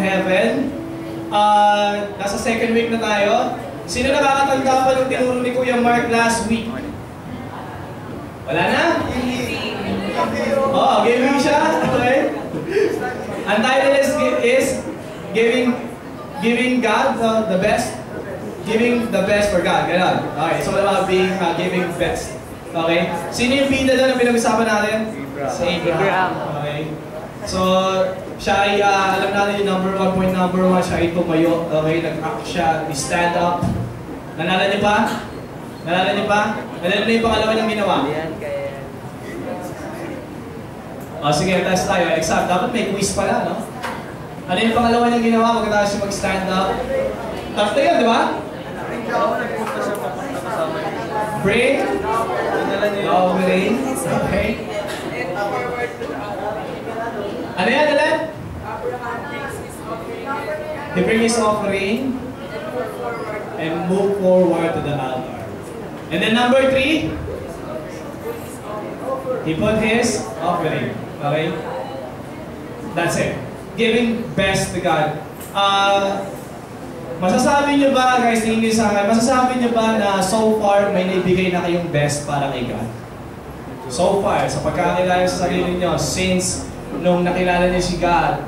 heaven. Nasa second week na tayo. Sino nakakatanda pa ng tinuro ni Kuya Mark last week? Wala na? Oo, giving siya. Okay. Ang title is giving God the best. Giving the best for God. Ganon. Okay, so about being giving best. Okay? Sino yung bida doon na pinag-usapan natin? Si Abraham. Okay? So, siya ay, alam natin yung point number 1, siya ay tumayo. Okay? Nag-act siya, stand up. Nalala niyo pa? Nalala niyo pa? Nalala niyo yung pangalawa niyang ginawa? O, sige, test tayo. Exam. Dapat may quiz pala, no? Ano yung pangalawa niyang ginawa? Magkatapos siya mag-stand up. Tatlo yun, di ba? Bring. Offering. Okay. Ano yan, Alan? He bring his offering and move forward to the altar. And then number 3, he put his offering. Okay? That's it. Giving best to God. Masasabi niyo ba, guys, tingin niyo sa akin, masasabi niyo ba na so far may naibigay na kayong best para kay God? So far, sa pagkakilala sa sarili niyo, since nung nakilala niyo si God,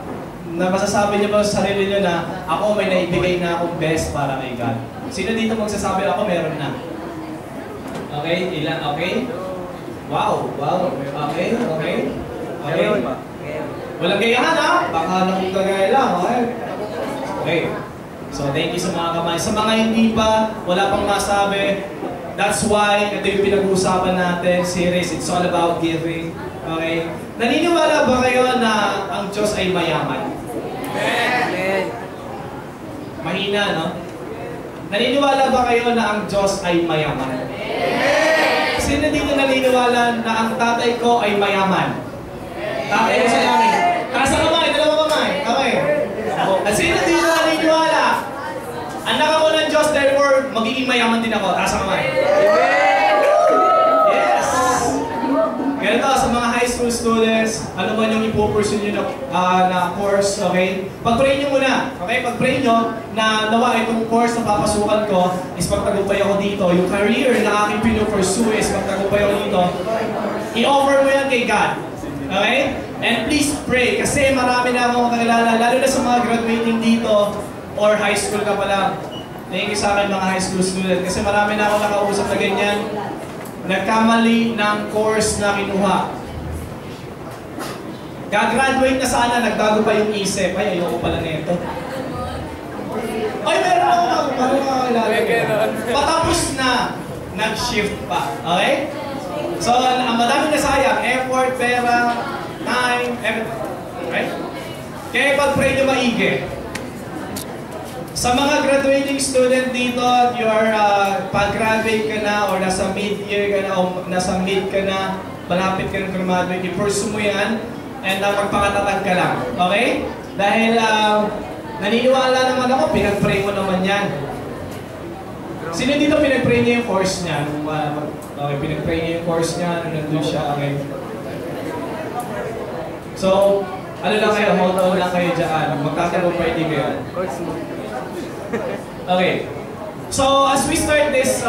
na masasabi niyo ba sa sarili niyo na ako may naibigay na akong best para kay God? Sino dito magsasabi ako meron na? Okay? Ilan? Okay? Wow! Wow! Okay? Okay? Okay? Walang gayahan, ha? Baka nakikagaya lang, okay? Okay. So, thank you sa mga kamay. Sa mga hindi pa, wala pang masabi. That's why, ito yung pinag-uusapan natin, series. It's all about giving. Okay? Naniniwala ba kayo na ang Diyos ay mayaman? Amen! Mahina, no? Naniniwala ba kayo na ang Diyos ay mayaman? Amen! Sino dito naniniwala na ang tatay ko ay mayaman? Tatay ko sa langit. Taas ang kamay, dalawang kamay. Okay. At sino dito naniniwala? Anak ako ng Diyos, therefore, magiging mayaman din ako. Taas ang kamay. Yes! Ganito, sa mga high school students, ano man yung ipupursue nyo na course, okay? Pag-pray nyo muna, okay? Pag-pray nyo na nawa itong course na papasukan ko is pagtagumpay ako dito. Yung career na aking pinupursue is pagtagumpay ako dito. I-offer mo yan kay God. Okay? And please pray kasi marami na akong kakilala, lalo na sa mga graduating dito or high school ka pa lang. Thank you sa akin mga high school student kasi marami na akong nakausap na ganyan. Nagkamali ng course na kinuha. Gagraduate na sana, nagbago pa yung isip. Ay, ayoko pala nito. Ay, meron ako kakilala. Patapos na, nag-shift pa. Okay? So, ang madaming nasayang, effort, pera, time, everything. Right? Kaya pag-pray nyo maigi. Sa mga graduating student dito, you are pag-graduate ka na or nasa mid-year ka na o nasa mid ka na, malapit ka na graduate, i-pursue mo yan and magpakatatag ka lang. Okay? Dahil naniniwala naman ako, pinag-pray mo naman yan. Sino dito pinag-pray niya yung course niya? Okay, pinag-pray niya yung course niya, nandun siya, okay. So, ano lang kayo, hold on lang kayo dyan. Magkakaroon din kayo. Okay. So, as we start this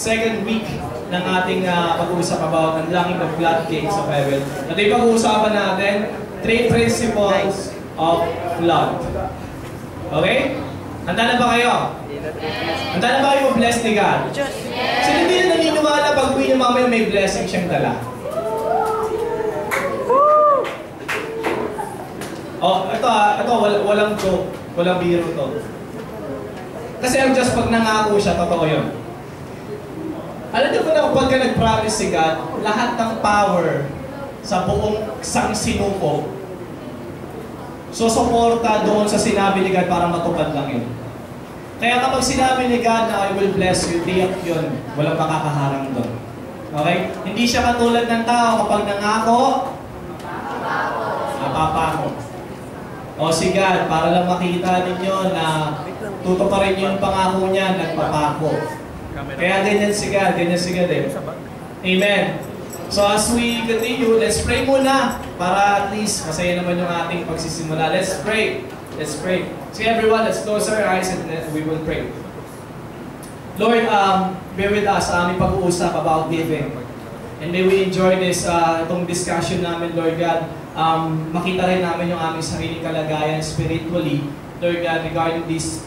second week ng ating pag-uusap about unlocking the floodgates of heaven, ito yung pag-uusapan natin, 3 principles of flood. Okay? Handa na ba kayo? Handa na ba kayo ma-bless ni God? Sino hindi na naniniwala pag uwi niyo mamaya may blessing siyang dala? Oh, ito walang joke, walang biro to. Kasi ang Diyos pag nangako siya, totoo yun. Alam niyo ba na kapag ka nag-promise si God, lahat ng power sa buong sangsinuko susuporta doon sa sinabi ni God para matupad lang yun. Kaya kapag sinabi ni God na I will bless you, tiyak yun, walang makakaharang doon. Okay? Hindi siya katulad ng tao kapag nangako, napapako. O si God, para lang makita ninyo na tutuparin niyo yung pangako niya, nagpapako. Kaya ganyan si God eh. Amen. So as we continue, let's pray muna para at least masaya naman yung ating pagsisimula. Let's pray. Let's pray. So everyone, let's close our eyes and we will pray. Lord, bear with us sa aming pag-uusap about giving. And may we enjoy this itong discussion namin, Lord God. Makita rin namin yung aming sariling kalagayan spiritually, Lord God, regarding this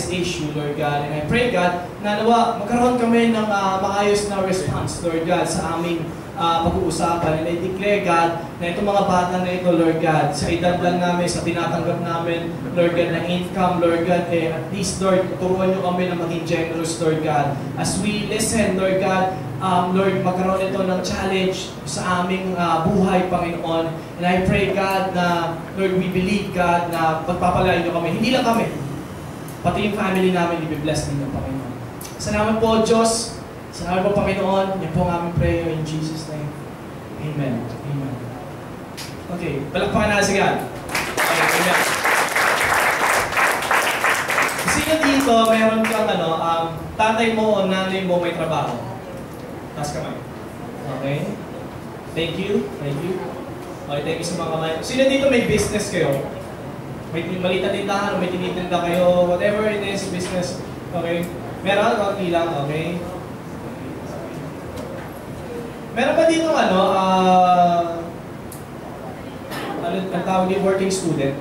issue, Lord God. And I pray, God, na nawa magkaroon kami ng maayos na response, Lord God, sa aming pag-uusapan. And I declare, God, na itong mga bata na ito, Lord God, sa edad lang namin, sa tinatanggap namin, Lord God, na income, Lord God, at least, Lord, turuan nyo kami na maging generous, Lord God. As we listen, Lord God, Lord, magkaroon ito ng challenge sa aming buhay, Panginoon. And I pray, God, na, Lord, we believe, God, na pagpapalain nyo kami. Hindi lang kami, pati yung family namin, i-bless ninyo, Panginoon. Salamat po, Diyos. Salamat po, Panginoon. Yan po ang aming prayer in Jesus' name. Amen. Amen. Okay, palakpakan na si God. Okay, amen. Sino dito, meron kang tatay mo o nanay mo may trabaho? Taas kamay. Okay. Thank you. Thank you. Okay, thank you sa mga kamay. Sino dito may business kayo? May maliit na tindahan o may tinitinda kayo, whatever it is, business. Okay. Meron? Okay lang. Okay. Meron ba dito ang tawag yung working student?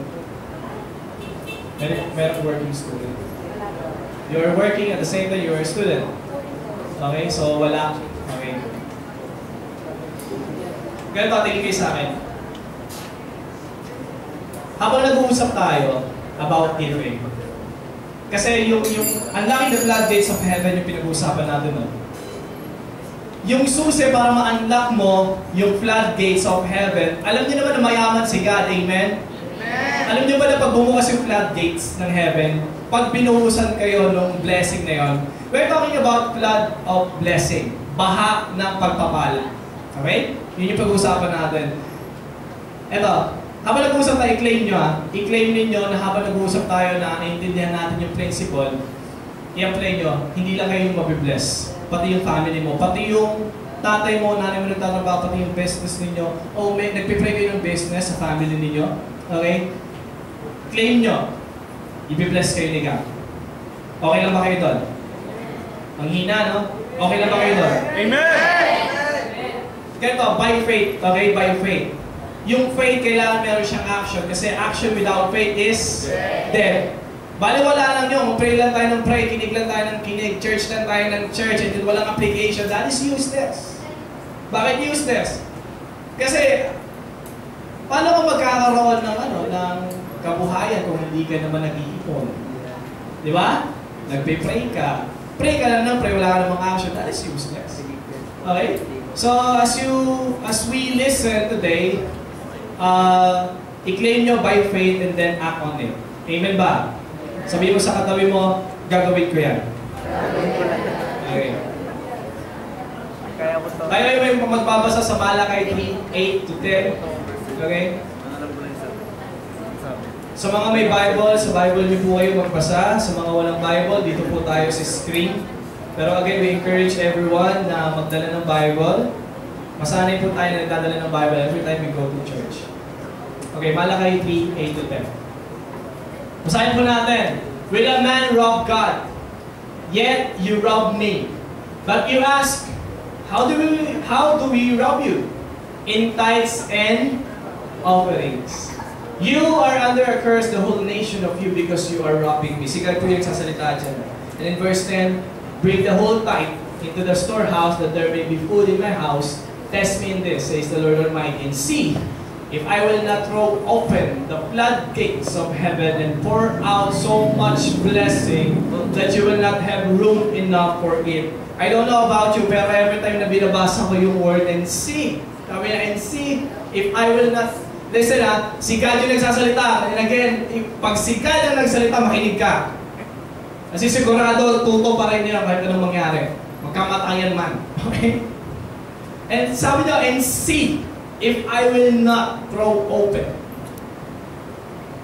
Meron working student. You're working at the same time you're a student. Okay, so wala. Okay. Ganito, tingin kayo sa akin. Habang nag-uusap tayo about giving, kasi yung unlocking the floodgates of heaven yung pinag-uusapan natin, no? Yung susi para ma-unlock mo yung floodgates of heaven, alam niyo naman na mayaman si God, amen? Amen. Alam niyo ba na pag bumukas yung floodgates ng heaven, pag binuhusan kayo ng blessing na yon, we're talking about flood of blessing, baha ng pagpapala. Okay? Yun yung pag-uusapan natin. Eto, habang nag-uusap tayo, i-claim nyo i-claim ninyo na habang nag-uusap tayo na naiintindihan natin yung principle, i-apply nyo, hindi lang kayo mabibless. Pati yung family mo, pati yung tatay mo, nanay mo nagtatrabaho, pati yung business ninyo, o may nagpipray kayo ng business sa family ninyo, okay? Claim nyo, i-bless kayo ni God. Okay lang ba kayo doon? Ang hina, no? Okay lang ba kayo doon? Amen! Ganito, by faith, okay? By faith. Yung faith, kailangan meron siyang action, kasi action without faith is dead. Bale, wala lang yun. Pray lang tayo ng pray, kinig lang tayo ng kinig, church lang tayo ng church, and then walang application. That is useless. Bakit useless? Kasi, paano ka magkakaroon ng kabuhayan kung hindi ka naman nag-iipon? Di ba? Nagpe-pray ka. Pray ka lang ng pray, wala ka namang action. That is useless. Okay? So, as we listen today, i-claim nyo by faith and then act on it. Amen ba? Sabihin mo sa katabi mo, gagawin ko yan. Okay. Tayo ay magbabasa sa Malakay 3:8-10. Okay? Sa mga may Bible, sa Bible niyo po kayo magbasa. Sa mga walang Bible, dito po tayo sa screen. Pero again, we encourage everyone na magdala ng Bible. Masanay po tayo na nagdadala ng Bible every time we go to church. Okay, Malakay 3:8-10. Basahin po natin. Will a man rob God? Yet you rob me. But you ask, how do we rob you? In tithes and offerings. You are under a curse, the whole nation of you, because you are robbing me. Sigat po yung sasalita dyan. And in verse 10, bring the whole tithe into the storehouse, that there may be food in my house. Test me in this, says the Lord Almighty, and see if I will not throw open the floodgates of heaven and pour out so much blessing that you will not have room enough for it. I don't know about you, pero every time na binabasa ko yung word, and see, sabi na, and see if I will not, listen si God yung nagsasalita. And again, pag si God yung nagsalita, makinig ka. Kasi sigurado, tuto pa rin nila kahit anong mangyari. Magkamatayan man. Okay? And sabi niya, and see if I will not throw open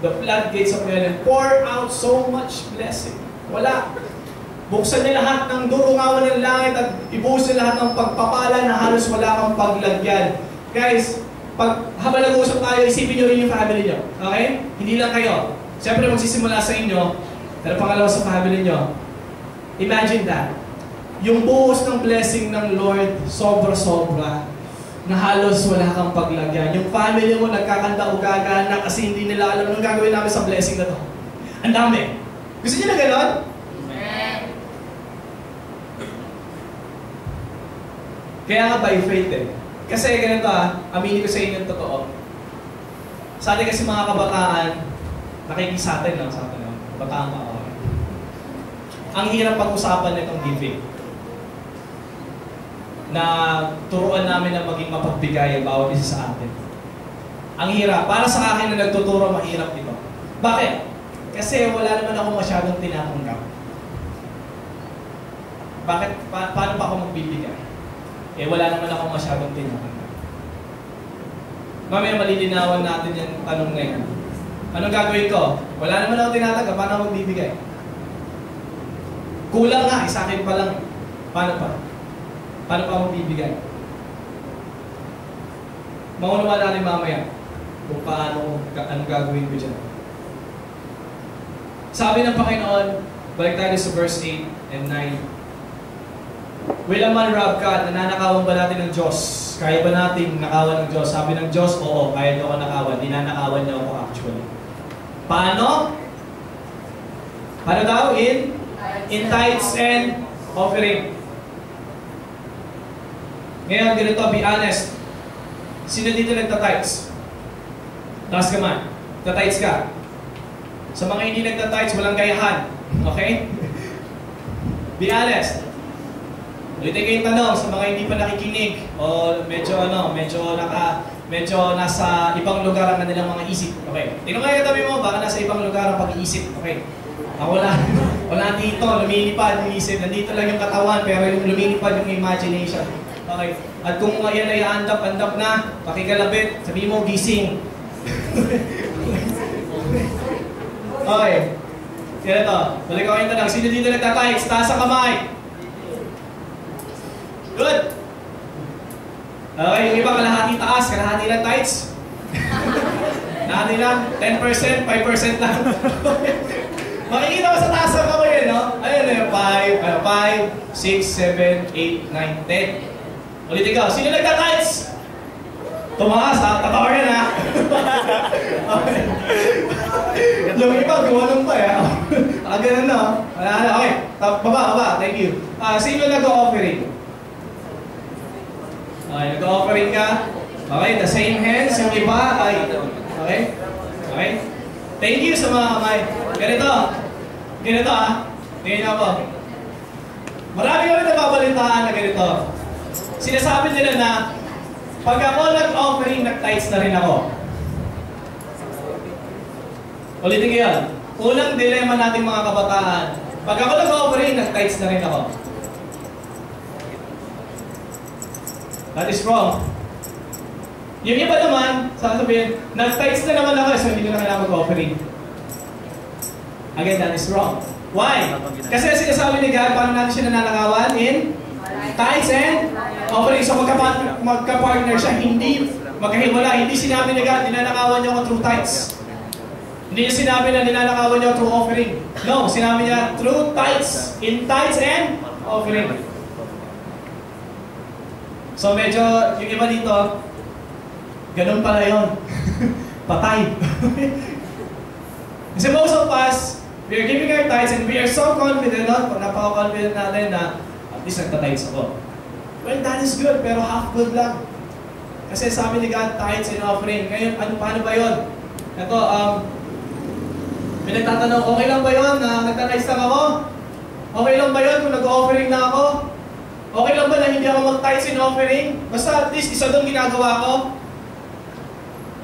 the floodgates of heaven and pour out so much blessing. Wala. Buksan niya lahat ng durungawan ng langit at ibuhos niya lahat ng pagpapala na halos wala kang paglagyan. Guys, habang nag-uusap tayo, isipin niyo rin yung family niyo. Okay? Hindi lang kayo. Siyempre magsisimula sa inyo, pero pangalawa sa family niyo. Imagine that. Yung buhos ng blessing ng Lord, sobra-sobra, na halos wala kang paglagyan. Yung family mo nagkakanda-ugaga na kasi hindi nila alam anong gagawin namin sa blessing na to. Ang dami. Gusto niyo na gano'n? Kaya nga by faith eh. Kasi ganito aminin ko sa inyo yung totoo. Sa atin kasi mga kabataan, nakikisatin lang sa atin. Kabataan pa ako. Ang hirap pag-usapan nitong giving. Na turuan namin na maging mapagbigay ang bawat isa sa atin. Ang hirap. Para sa akin na nagtuturo, mahirap ito. Bakit? Kasi wala naman ako masyadong tinatanggap. Bakit? Paano pa ako magbibigay? Wala naman ako masyadong tinatanggap. Mamaya malilinawan natin yung tanong na yan. Anong gagawin ko? Wala naman ako tinatanggap. Paano ako magbibigay? Kulang nga. Sa akin pa lang. Paano pa? Paano pa magbibigay? Maunawa natin mamaya kung paano, anong gagawin ko dyan. Sabi ng Panginoon, balik tayo sa verse 8 and 9. Will a man rob God? Nananakawan ba natin ng Diyos? Kaya ba natin nakawan ng Diyos? Sabi ng Diyos, oo, kaya niyo ako nakawan. Ninanakawan niyo ako actually. Paano? Paano daw? In tithes and offering. Ngayon, ganito, be honest. Sino dito nagta-tithes? Taas ka man. Ta-tithes ka. Sa mga hindi nagta-tithes, walang gayahan. Okay? Be honest. Ulitin ko yung tanong sa mga hindi pa nakikinig o medyo nasa ibang lugar ang kanilang mga isip. Okay? Tingnan kayo katabi mo, baka nasa ibang lugar ang pag-iisip. Okay? Wala dito, lumilipad yung isip. Nandito lang yung katawan, pero yung lumilipad yung imagination. Okay. At kung yan ay andap-andap na, pakikalabit, sabihin mo, gising. Okay. Kaya ito, balik ako yung tanong. Sino dito nagtatights? Taas ang kamay. Good. Okay, yung iba kalahati taas, kalahati lang tights. Kalahati lang, 10%, 5% lang. Makikita ko sa taas ang kamay, no? Ayun, 5, 6, 7, 8, 9, 10. Ulitin ko, sino nagtatights? Tumakas ha, tatawa yan ha. Okay. Yung iba, gumanong pa eh. Ganun na. Okay, baba, thank you. Sino nag-o-offering? Okay, nag-o-offering ka. Okay, the same hands, yung iba ay... Okay? Okay? Thank you sa mga kamay. Ganito ha. Tingnan ako. Marami kami nababalitaan na ganito. Sinasabi nila na pag ako nag-offering, nag-tithes na rin ako. Ulitin ko yan. Unang dilemma nating mga kabataan. Pag ako nag-offering, nag-tithes na rin ako. That is wrong. Yung iba naman, sasabihin, nag-tithes na naman ako, so hindi ko na kailangan mag-offering. Again, that is wrong. Why? Kasi sinasabi ni God, paano natin siya nananakawan? In tithes and offering. So magka-partner siya, hindi magkahiwala. Hindi sinabi ni God, ninanakawan niyo ako through tithes. Hindi niya sinabi na ninanakawan niyo through offering. No, sinabi niya through tithes. In tithes and offering. So medyo, yung iba dito, ganun pala yun. Patay. Kasi most of us, we are giving our tithes and we are so confident, no? Napaka-confident natin na at least nagta-tithes ako. Well, that is good, pero half good lang. Kasi sabi ni God, tithes and offering. Ngayon, paano ba yun? Ito, may nagtatanong, okay lang ba yun na nagta-tithes lang ako? Okay lang ba yun kung nag-offering na ako? Okay lang ba na hindi ako mag-tithes and offering? Basta at least isa doon ginagawa ko.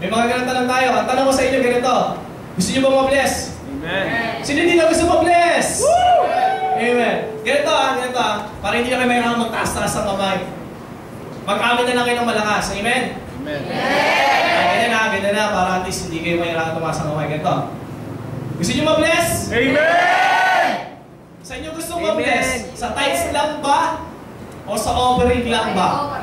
May mga ganang tanong tayo. Ang tanong ko sa inyo ganito, gusto niyo ba ma-bless? Amen. Sino hindi na gusto ma-bless? Woo! Amen. Ganito para hindi na kayo mayroon magtaas-taas ang kamay. Mag-amin na lang kayo ng malakas. Amen? Amen. Ganyan na, para at least hindi kayo mayroon tumaas ang kamay. Ganito. Gusto niyo ma-bless? Amen! Isa Sa inyo gusto mag-bless? Sa tithes lang ba? O sa offering lang ba?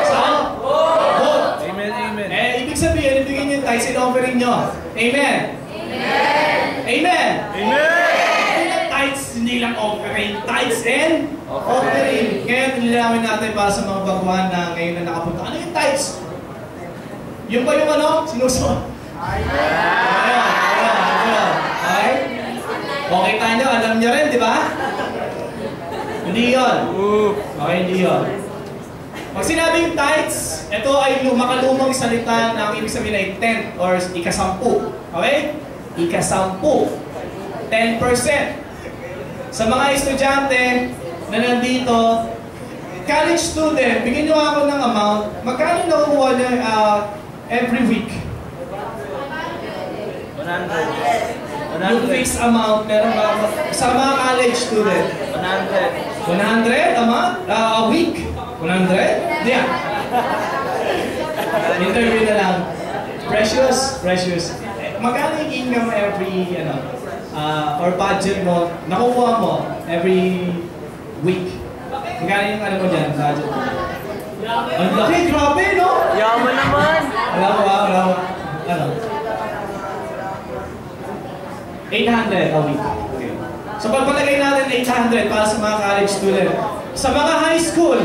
Saan? Both. Amen, amen. Ibig sabihin, ibigin niyo yung tithes and offering nyo. Amen? Amen! Amen! Amen! Tithes, hindi lang offering. Tithes and offering. Ngayon, nililawin natin para sa mga baguhan na ngayon na nakapunta. Ano yung tithes? Yung ba yung ano? Sinusunod? Ay? Okay tayo nyo, alam nyo rin, di ba? Hindi yun. Okay, hindi yun. Pag sinabing tithes, ito ay makalumang salita na ang ibig sabihin ay 10 or ika-10. Okay? Ika-10. 10%. Sa mga estudyante na nandito, college student, bigyan nyo ako ng amount. Magkano nakukuha nyo every week? 100. Yung fixed amount, meron ba? Sa mga college student? 100. 100 a week? 100? Yeah. Interview na lang. Precious. Magkano yung income mo every, or budget mo, nakukuha mo every week? Magkano yung mo dyan, budget mo? Ang laki, grabe, no? Yaman naman. Alam mo. Ano? 800 a week. Okay. So pagpalagay natin 800 para sa mga college student. Sa mga high school,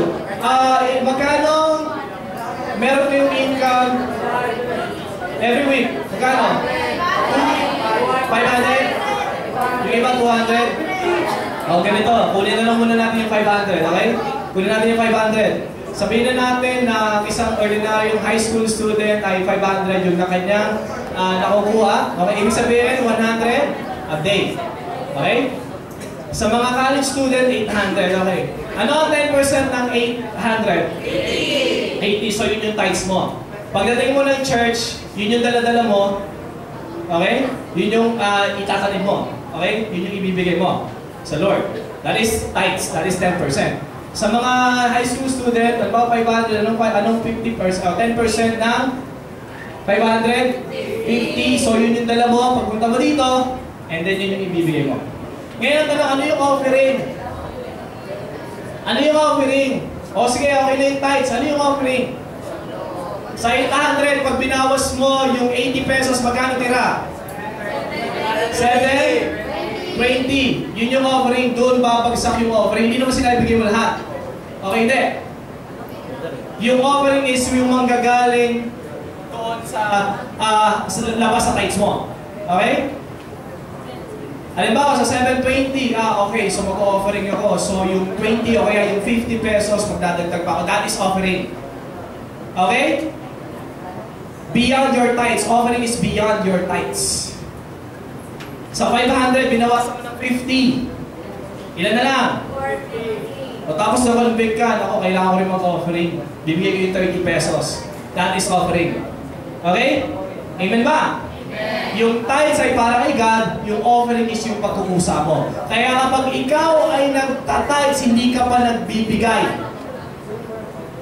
magkano meron kayong income every week? Magkano? 500? Yung iba 200? O ganito, kunin na lang muna natin yung 500, okay? Kunin natin yung 500. Sabihin na natin na isang ordinaryong high school student ay 500 yung na kanyang nakukuha. Okay, ibig sabihin 100 a day. Okay? Sa mga college student, 800. Okay. Ano ang 10% ng 800? 80. So yun yung tithes mo. Pagdating mo ng church, yun yung dala-dala mo. Okay? Yun yung itatanim mo. Okay? Yun yung ibibigay mo sa Lord. That is tithes. That is 10%. Sa mga high school student, ano 500, anong 50%, 10% ng 550. So yun yung dala mo, pagpunta mo dito, and then yun yung ibibigay mo. Ngayon, tanong, ano yung offering? Ano yung offering? O sige, okay na yung tithes. Ano yung offering? Sa 800, pag binawas mo yung 80 pesos, magkano tira? 7? 20. Yun yung offering, doon babagsak yung offering. Hindi naman sila ibigay mo lahat. Okay, hindi. Yung offering is yung manggagaling doon sa labas sa tithes mo. Okay? Halimbawa, sa 720, okay, so mag-offering ako. So yung 20 o kaya yung 50 pesos, magdadagdag pa ako. That is offering. Okay? Beyond your tithes. Offering is beyond your tithes. Sa 500, binawasan mo ng 50. Ilan na lang? 40. O tapos na-convict ka, ako, kailangan ko rin mag-offering. Bibigay ko yung 30 pesos. That is offering. Okay? Amen ba? Amen. Yung tithes ay para kay God, yung offering is yung pagkukusa mo. Kaya kapag ikaw ay nagtatides, hindi ka pa nagbibigay.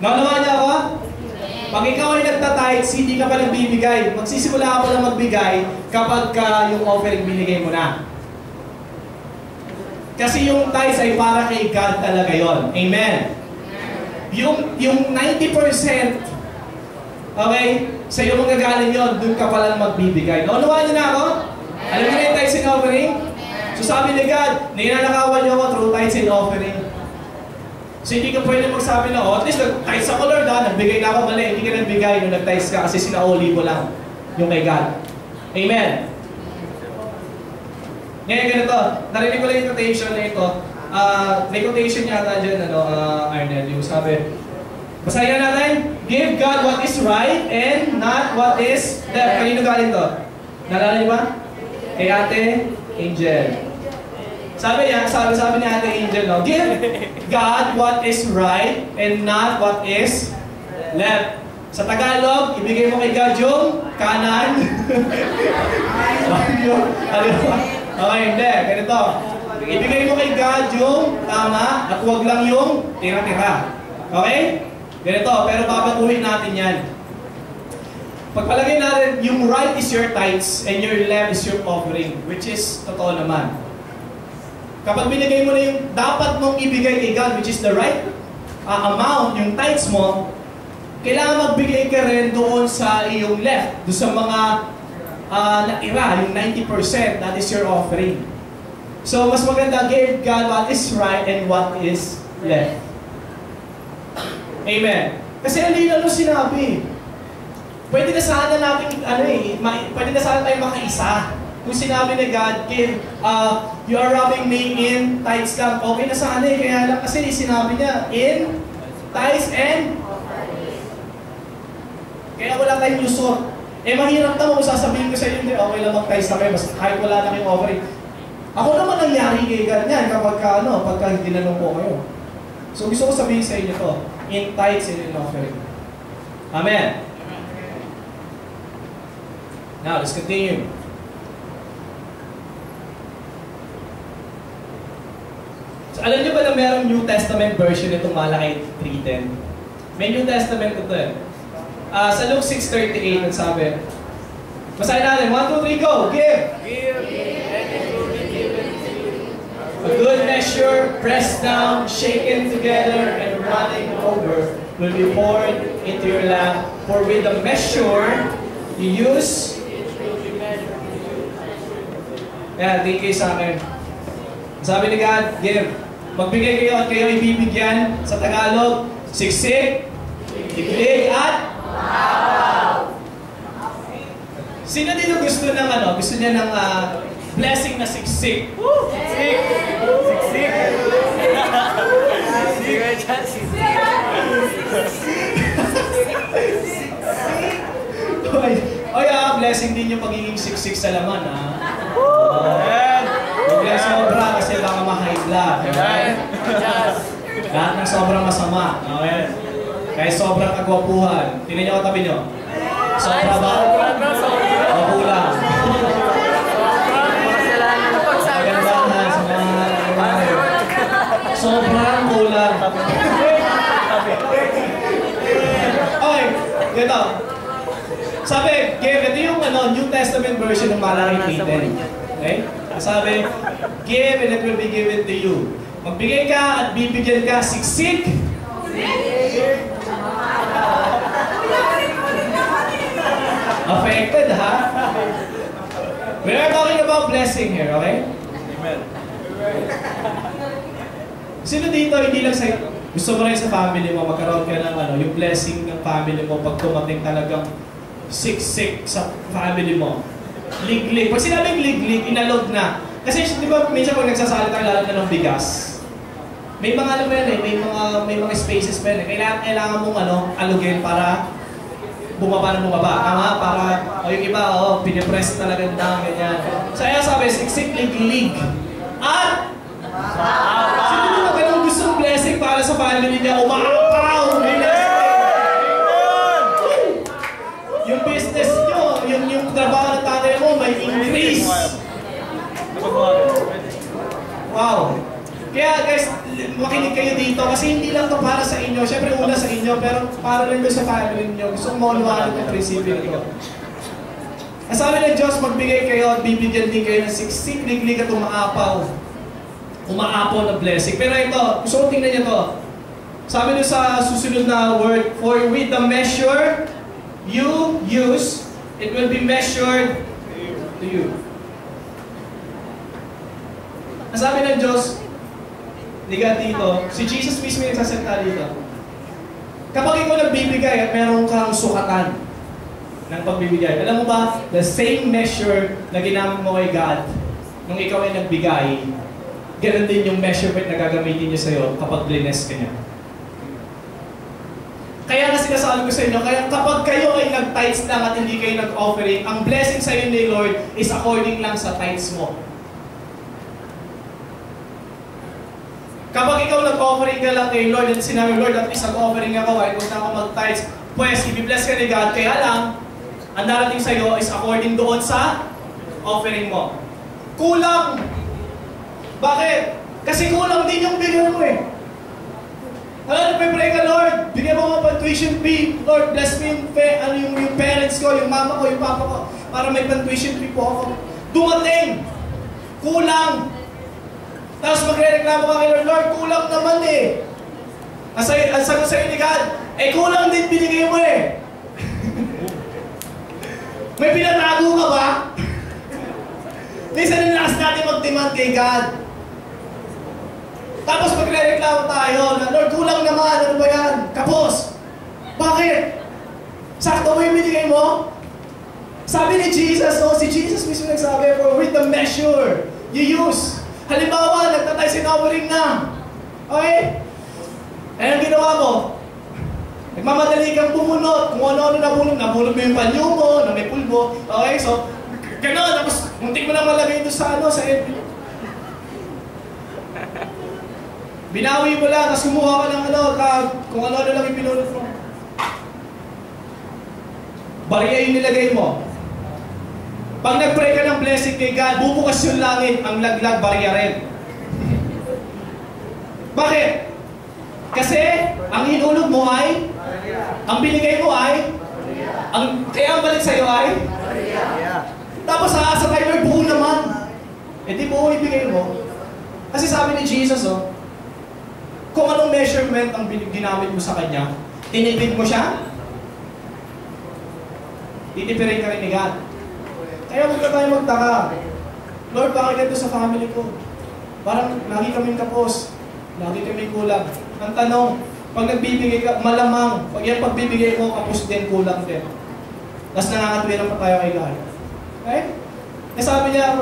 Naunawaan niya ako? Pag ikaw ay nagtatides, hindi ka pa nagbibigay. Magsisimula ka pa lang magbigay kapag yung offering binigay mo na. Kasi yung tithes ay para kay God talaga yon. Amen. Yung 90%, okay, sa iyo magagaling yon, doon ka pa lang magbibigay. Naunawaan niyo na ako? Alam niyo na yung tithes and offering? So sabi ni God, ninanakawan niyo ako through tithes and offering. So hindi ka pwede magsabi na, at least nag-tithes ako Lord nagbigay na ako mali. Hindi ka nagbigay nung nag-tithes ka kasi sinauli mo lang yung kay God. Amen. Ngayon ganito, narinig ko lang yung quotation na ito. May quotation yata dyan, Arnel, yung sabi, basahin natin, give God what is right and not what is left. Kanino galing to? Nalala niyo ba? Kay Ate Angel. Sabi niya, sabi ni Ate Angel, no? Give God what is right and not what is left. Sa Tagalog, ibigay mo kay God yung kanan. Okay, hindi. Ganito. Ibigay mo kay God yung tama at huwag lang yung tira-tira. Okay? Ganito. Pero babaguhin natin yan. Pagpalagay natin, yung right is your tithes and your left is your offering, which is totoo naman. Kapag binigay mo na yung dapat mong ibigay kay God, which is the right amount, yung tithes mo, kailangan magbigay ka rin doon sa iyong left, doon sa mga natira, yung 90%, that is your offering. So, mas maganda, give God what is right and what is left. Amen. Kasi hindi na sinabi. Pwede na sana natin, pwede na sana tayo makaisa. Kung sinabi ni God, give, you are robbing me in tithes lang. Okay na sana eh. Kaya lang kasi sinabi niya, in tithes and kaya wala tayong lusot. Eh mahirap naman kung sasabihin ko sa inyo, hindi, okay lang mag-tithes na kayo, basta kahit wala na kayong offering. Ako naman nangyari kay God niyan pagka ginanong ko kayo. So gusto ko sabihin sa inyo to, in tithes and in offering. Amen. Now, let's continue. So, alam niyo ba na merong New Testament version itong Malaki 3:10? May New Testament ito eh. Sa Luke 6:38, nagsabi, basahin natin, 1, 2, 3, go! Give! Give, and it will be given to you. A good measure, pressed down, shaken together, and running over, will be poured into your lap. For with the measure you use, It will be measured to you. yan, thank you sa akin. Sabi ni God, give. Magbigay kayo at kayo ibibigyan sa Tagalog, siksik, iklig, at wow! Sino dito gusto ng gusto niya ng blessing na siksik? Woo! Siksik! Siksik! Oy, blessing din yung pagiging siksik sa laman, ha? Huwag sobra kasi baka ma-high blood. Lahat ng sobrang masama. Okay? Kaya sobrang kagwapuhan. Tingnan niyo katabi niyo. Sobra ba? O kulang? Magandahan sa mga sobrang kulang. Okay, ganito. Sabi, give, ito yung New Testament version ng Malaki 3:10. Okay? Sabi, give and it will be given to you. Magbigay ka at bibigyan ka, siksik. Affected, ha? We are talking about blessing here, okay? Amen. Sino dito, hindi lang sa gusto mo rin sa family mo, magkaroon ka ng yung blessing ng family mo pag tumating talagang siksik sa family mo. Liglig. Pag sinabing liglig, inalog na. Kasi di ba minsan pag nagsasalita lalo na ng bigas, may mga may mga spaces pa yan eh. Kailangan mong alugin para bumaba na bumaba. Tama? Para yung iba, pinipress talaga down, ganyan. So ayan sabi, siksik, liglig. At sino dito ganun gustong blessing para sa family niya? Umaapaw! Yung business nyo, yung trabaho ng tatay mo, may increase. Wow! Kaya guys, makinig kayo dito kasi hindi lang to para sa inyo. Siyempre una sa inyo, pero para rin sa family niyo. Gusto kong maunawaan itong prinsipyo nito. Ang sabi ng Diyos, magbigay kayo at bibigyan din kayo ng siksik, liglig at umaapaw. Umaapaw na blessing. Pero ito, gusto kong tingnan niyo to. Sabi nyo sa susunod na word, for with the measure you use, it will be measured to you. Ang sabi ng Diyos, liga dito, si Jesus mismo yung sasalita dito. Kapag ikaw nagbibigay at meron kang sukatan ng pagbibigay, alam mo ba, the same measure na ginamit mo kay God, nung ikaw ay nagbigay, ganun din yung measurement na gagamitin niya sa'yo kapag bless ka niya. Kaya nga sinasabi ko sa inyo, kaya kapag kayo ay nag-tithes lang at hindi kayo nag-offering, ang blessing sa inyo ni Lord is according lang sa tithes mo. Kapag ikaw nag-offering ka lang kay Lord at sinabi, Lord, at least nag-offering ako, kahit huwag na ako mag-tithes, pues, i-bless ka ni God, kaya lang, ang darating sa iyo is according doon sa offering mo. Kulang! Bakit? Kasi kulang din yung bigyan mo eh. Nagpe-pray ka, Lord, bigyan mo nga tuition fee. Lord, bless me yung parents ko, yung mama ko, yung papa ko, para may tuition fee po ako. Dumating! Kulang! Tapos magre-reklamo ka kay Lord, Lord, kulang naman eh. Ang sagot sa'yo ni God, kulang din binigay mo eh. May pinatago ka ba? Minsan nilakas natin mag-demand kay God. Tapos magre-reklamo tayo na, Lord, kulang naman, ano ba yan? Kapos. Bakit? Sakto mo yung binigay mo? Sabi ni Jesus, si Jesus mismo nagsabi, for with the measure you use. Halimbawa, nagtatay sinowering na. Okay? Ang ginawa mo? Nagmamadali kang bumunot. Kung ano-ano nabunot mo yung panyo mo, na may pulbo. Okay, so, gano'n. Tapos, muntik mo na malagay doon sa FB. Binawi mo lang, tapos kumuha ka ng kung ano-ano lang yung pinunot mo. Bariya yung nilagay mo. Pag nag-pray ka ng blessing kay God, bubukas yung langit, ang laglag, bariya rin. Bakit? Kasi, ang hinulog mo ay, ang binigay mo ay, kaya ang balik sa'yo ay, tapos sa tayo, Lord, buo naman. Di buo ibigay mo. Kasi sabi ni Jesus, kung anong measurement ang ginamit mo sa Kanya, tinipid mo siya, titipirin ka rin ni God. Kaya huwag na tayo magtaka. Lord, bakit ganito sa family ko? Parang lagi kaming kapos. Lagi kaming kulang. Ang tanong, pag nagbibigay ka, malamang, pag yan pagbibigay mo, kapos din, kulang din. Tapos nakakatwiran pa tayo kay God. Okay? Kaya sabi niya,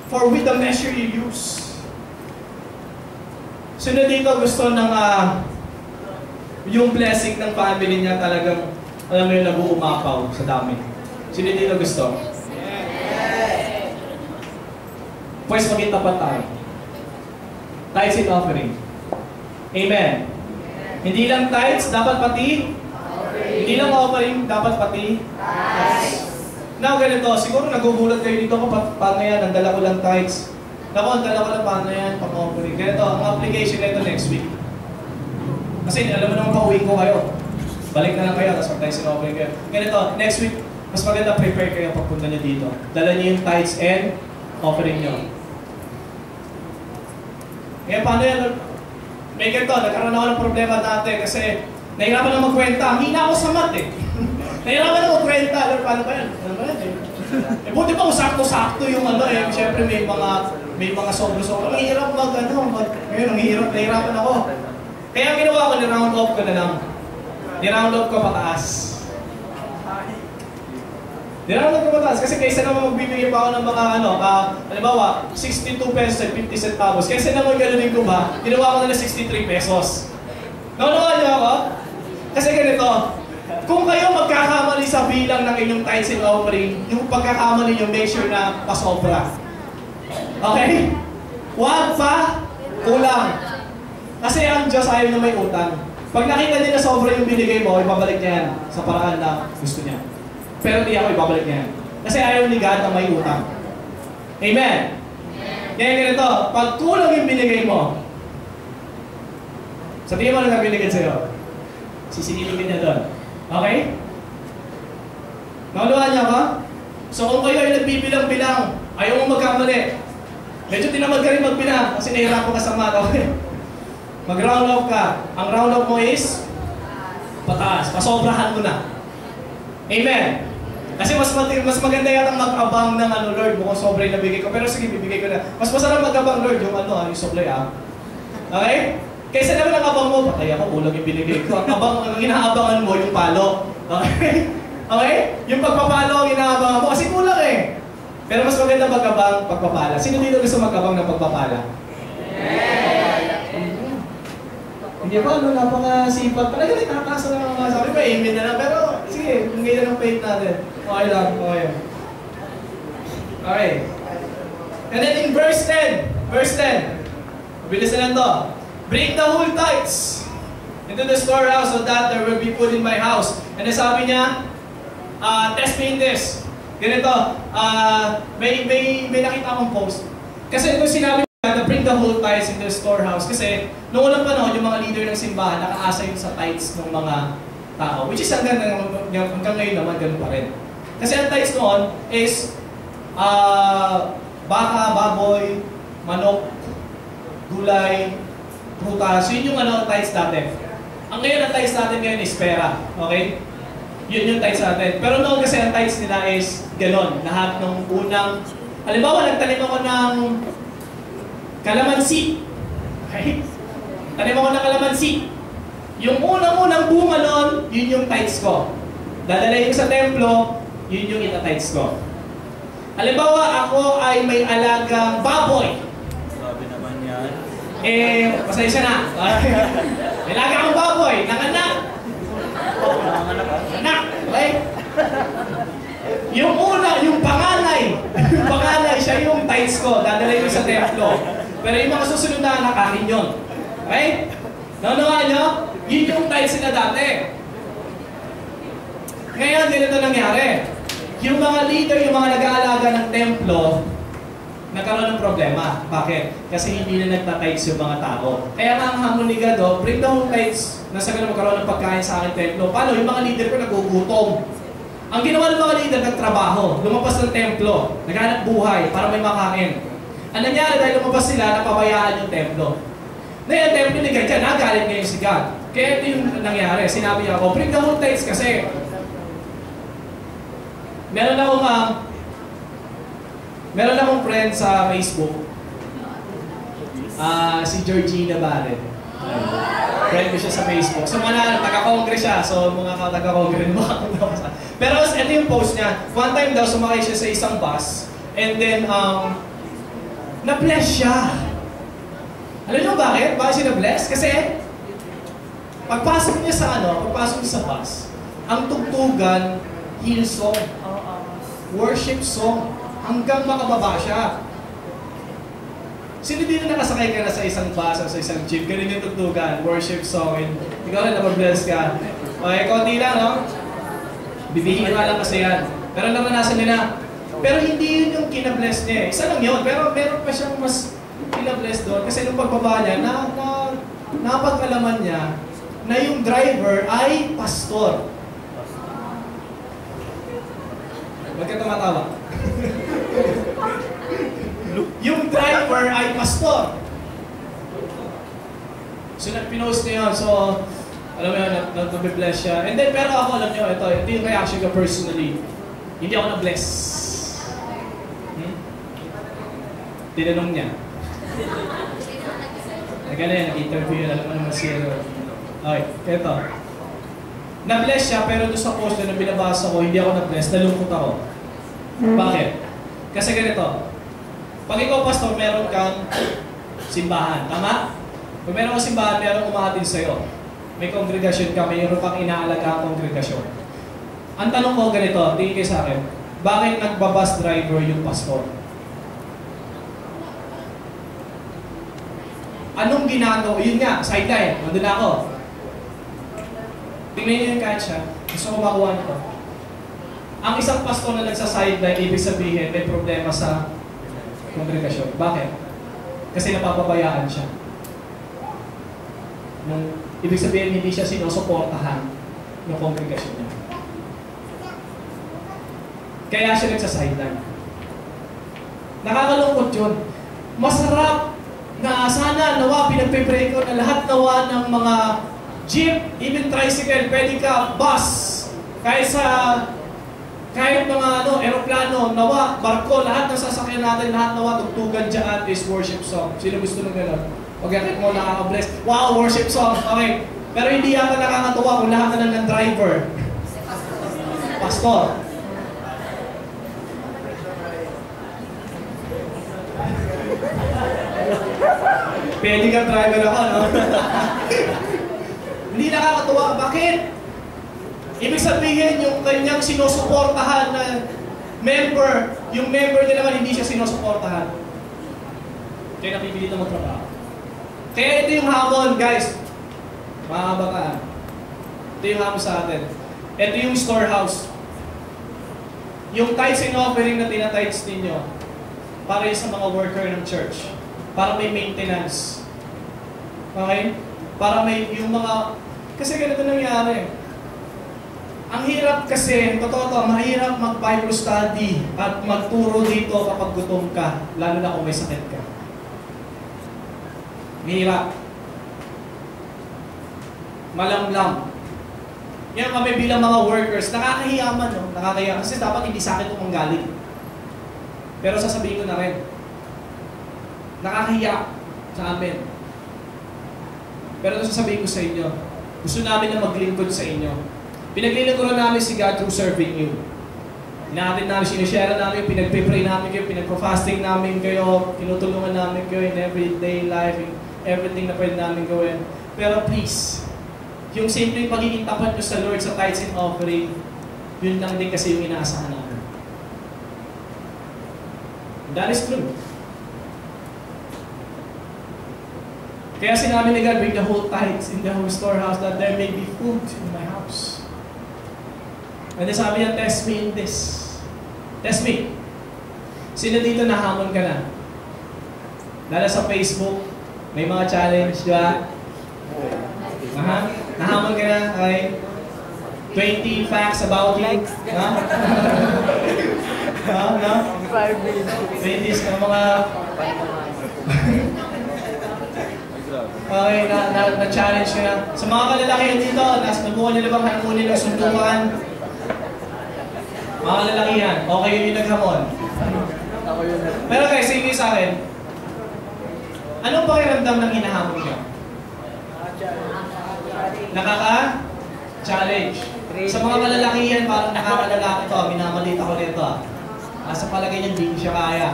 for with the measure you use. Sino dito gusto ng yung blessing ng family niya talagang, alam mo yung nag-uumapaw sa dami? Sino dito gusto? Pwes maging tapat tayo. Tithes and offering. Amen. Hindi lang tithes, dapat pati. Hindi lang offering, dapat pati. Now, ganito. Siguro nagugulat kayo dito kung paano yan. Ang dala ko lang tithes. Naku, ang dala ko lang paano yan, pang-offering. Ganito, ang application na ito next week. Kasi alam mo naman pauwi ko kayo. Balik na lang kayo, tapos mag-tithes and offering kayo. Ganito, next week, mas maganda prepare kayo pagpunta nyo dito. Dala nyo yung tithes and offering nyo. Kaya paano yan? May ganito, nagkaroon ako ng problema dati kasi nahirapan na magkwenta. Ang hina ako sa math eh. Nahirapan na magkwenta. Lord, paano ba yan? Ano ba yan eh? Buti pa kung sakto-sakto yung siyempre may mga sobro-sobro. Ang hirap ngayon, nahihirapan ako. Kaya ang ginawa ko, ni-round off ko na lang. Ni-round off ko pataas. Ni-round off ko pataas. Kasi kaysa naman magbibigay pa ako ng mga halimbawa, 62 pesos at 50 centavos. Kaysa naman galunin ko ba, ginawa ko na 63 pesos. Naunawa niyo ako? Kasi ganito, kung kayo magkakamali sa bilang ng inyong tithes and offering, yung pagkakamali nyo, make sure na pasobra. Okay? Huwag pa kulang. Kasi ang Diyos ayaw na may utang. Pag nakita niya na sobra yung binigay mo, ibabalik niya yan sa paraan na gusto niya. Pero hindi ako ibabalik niya yan. Kasi ayaw ni God na may utang. Amen? Kaya ganito, pag kulang yung binigay mo, sabihin mo na binigay sa'yo, sisilipin niya doon. Okay? Nauluhan niya ba? So kung kayo ay nagbibilang-bilang, ayaw mo magkamali. Medyo tinamad ka rin magbilang kasi nahihirapan ka sa math. Okay? Mag-round off ka. Ang round off mo is pataas. Pasobrahan mo na. Amen? Kasi mas maganda yata mag-abang ng Lord, mukhang sobra yung nabigay ko. Pero sige, bibigay ko na. Mas masarap mag-abang, Lord, yung yung sobra Okay? Kaysa naman ang abang mo, patay ako, kulang yung binigay ko. Ang inaabangan mo, yung palo. Okay? Okay? Yung pagpapalo ang inaabangan mo, kasi kulang eh. Pero mas maganda mag-abang pagpapala. Sino dito gusto mag-abang ng pagpapala? Hindi ba, napakasipag. Talaga rin, nakakasa na mga sabi pa, amen na lang. Pero, sige, kung ganyan ang faith natin. Okay lang, okay. Okay. And then in verse 10, mabilis na lang to. Bring the whole tithes into the storehouse so that there will be food in my house. And then sabi niya, test me in this. Ganito, may nakita akong post. Kasi kung sinabi na bring the whole tithes into the storehouse, kasi noong unang panahon, yung mga leader ng simbahan, nakaasa yun sa tithes ng mga tao. Which is hanggang ngayon naman, ganun pa rin. Kasi ang tithes noon is baka, baboy, manok, gulay, prutas. Yun yung tithes natin. Ang ngayon ang tithes natin ngayon is pera. Okay? Yun yung tithes natin. Pero noon kasi ang tithes nila is ganon. Lahat ng unang, halimbawa nagtanim ako ng kalamansi. Okay? Tanim ako ng kalamansi. Yung unang-unang bunga noon, yun yung tithes ko. Dadalhin ko sa templo, yun yung ita-tithes ko. Halimbawa, ako ay may alagang baboy. Grabe naman yan. Pasensya na. May alaga akong baboy, nanganak. Anak, okay? Yung una, yung panganay. Yung panganay, siya yung tithes ko. Dadalhin ko sa templo. Pero yung mga susunod na anak, akin yun. Okay? Naunawa nyo? Yun yung tithes nila dati. Ngayon, ganito nangyari. Yung mga leader, yung mga nag-aalaga ng templo, nagkaroon ng problema. Bakit? Kasi hindi na nagtatides yung mga tao. Kaya nga ang hamon ni God, bring down tides na sa ganun magkaroon ng pagkain sa aking templo. Paano? Yung mga leader ko nagugutom. Ang ginawa ng mga leader, nagtrabaho, lumabas ng templo, naghanap buhay para may makain. Ang nangyari dahil lumabas sila, napabayaan yung templo. Ngayon, ang templo ni God, dyan, nagalit ngayon si God. Kaya ito yung nangyari. Sinabi niya ako, bring down tides kasi meron akong friend sa Facebook. Si Georgina Barret. Friend ko siya sa Facebook. So mga taga-congress siya. So mga taga-congress makakita. Pero ito yung post niya. One time daw sumakay siya sa isang bus. And then, na-bless siya. Alam niyo bakit? Bakit siya na-bless? Kasi, pagpasok niya sa bus, ang tugtugan, Hillsong, worship song, hanggang makababa siya. Sino din na nakasakay ka na sa isang bus o sa isang jeep, ganun yung tugtugan, worship song, and ikaw na napabless ka. Okay, konti lang, no? Bibihira lang kasi yan. Pero naranasan nila. Pero hindi yun yung kinabless niya eh. Isa lang yun, pero meron pa siyang mas kinabless doon. Kasi nung pagbaba niya, napag-alaman niya na yung driver ay pastor. Ba't ka tumatawa? Yung driver ay pastor. So, pinost niya yun. So, alam mo yun, nabibless siya. And then, pero ako, alam niyo, ito yung reaction ko personally. Hindi ako na-bless. Tinanong niya. Nag-interview yun, alam mo naman siya. Okay, ito. Na-bless siya, pero doon sa post na binabasa ko, hindi ako na-bless, nalungkot ako. Bakit? Kasi ganito, pag ikaw pastor, meron kang simbahan, tama? Kung meron kang simbahan, meron kumahatid sa'yo. May kongregasyon ka, mayroon kang inaalaga ang kongregasyon. Ang tanong ko ganito, tingin kayo sa akin, bakit nagbabus driver yung pastor? Anong ginagawa? Yun nga, sideline, nandun ako. Tingnan niyo yung catch ha. Gusto ko makuha nito. Ang isang pastor na nagsa-sideline, ibig sabihin may problema sa kongregasyon. Bakit? Kasi napapabayaan siya. Ibig sabihin, hindi siya sinusuportahan ng kongregasyon niya. Kaya siya nagsa-sideline. Nakakalungkot yun. Masarap na sana nawa pinagpe-pray ko na lahat nawa ng mga jeep, even tricycle, pwede ka, bus, kahit mga aeroplano, nawa, barko, lahat ng sasakyan natin, lahat nawa, tugtugan dyan is worship song. Sino gusto nung gano'n? Pagkakit mo, nakaka-bless. Wow, worship song. Okay. Pero hindi yata nakakatuwa kung lahat na lang ng driver. Pastor. Pwede kang driver ako, no? Hindi nakakatuwa. Bakit? Ibig sabihin, yung kanyang sinusuportahan na member, yung member niya naman hindi siya sinusuportahan. Kaya napipilit na magtrabaho. Kaya ito yung hamon, guys. Mga kabataan. Ito yung hamon sa atin. Ito yung storehouse. Yung tithes and offering na tinatides ninyo, para yun sa mga worker ng church. Para may maintenance. Okay? Para may yung mga... Kasi ganito nangyari. Ang hirap kasi, totoo to, mahirap mag-Bible study at magturo dito kapag gutom ka, lalo na kung may sakit ka. Mahirap. Malamlam. Yan kami bilang mga workers, nakakahiya man, no? Nakakahiya. Kasi dapat hindi sa akin umanggaling. Pero sasabihin ko na rin, nakakahiya sa amin. Pero sasabihin ko sa inyo, gusto namin na maglingkod sa inyo. Pinaglilingkuran namin si God through serving you. Natin namin, sinishare namin, pinagpipray namin kayo, pinagpa-fasting namin kayo, tinutulungan namin kayo in everyday life, in everything na pwede namin gawin. Pero please, yung simpleng pagiging tapat nyo sa Lord sa tithes and offering, yun lang din kasi yung inaasahan namin. That is true. Kaya sinabi ni God, bring the whole tithes in the whole storehouse that there may be food in my house. And then sabi niya, test me in this. Test me. Sino dito nahamon ka na? Lalo sa Facebook, may mga challenge, di ba? Aha. Nahamon ka na, okay? 20 facts about you. Ha? No? 20s ka mga... Okay, na-challenge ka na. Sa mga kalalakihan dito, nabukan nyo na bang hangunin ng sundukan? Mga kalalakihan, okay yun yung naghamon. Pero guys, sige sa akin, anong pakiramdam ng hinahamon nyo? Nakaka-challenge. Sa mga malalakihan, parang nakakalalaki to. Minamalita ko nito. Sa palagay niya, hindi siya kaya.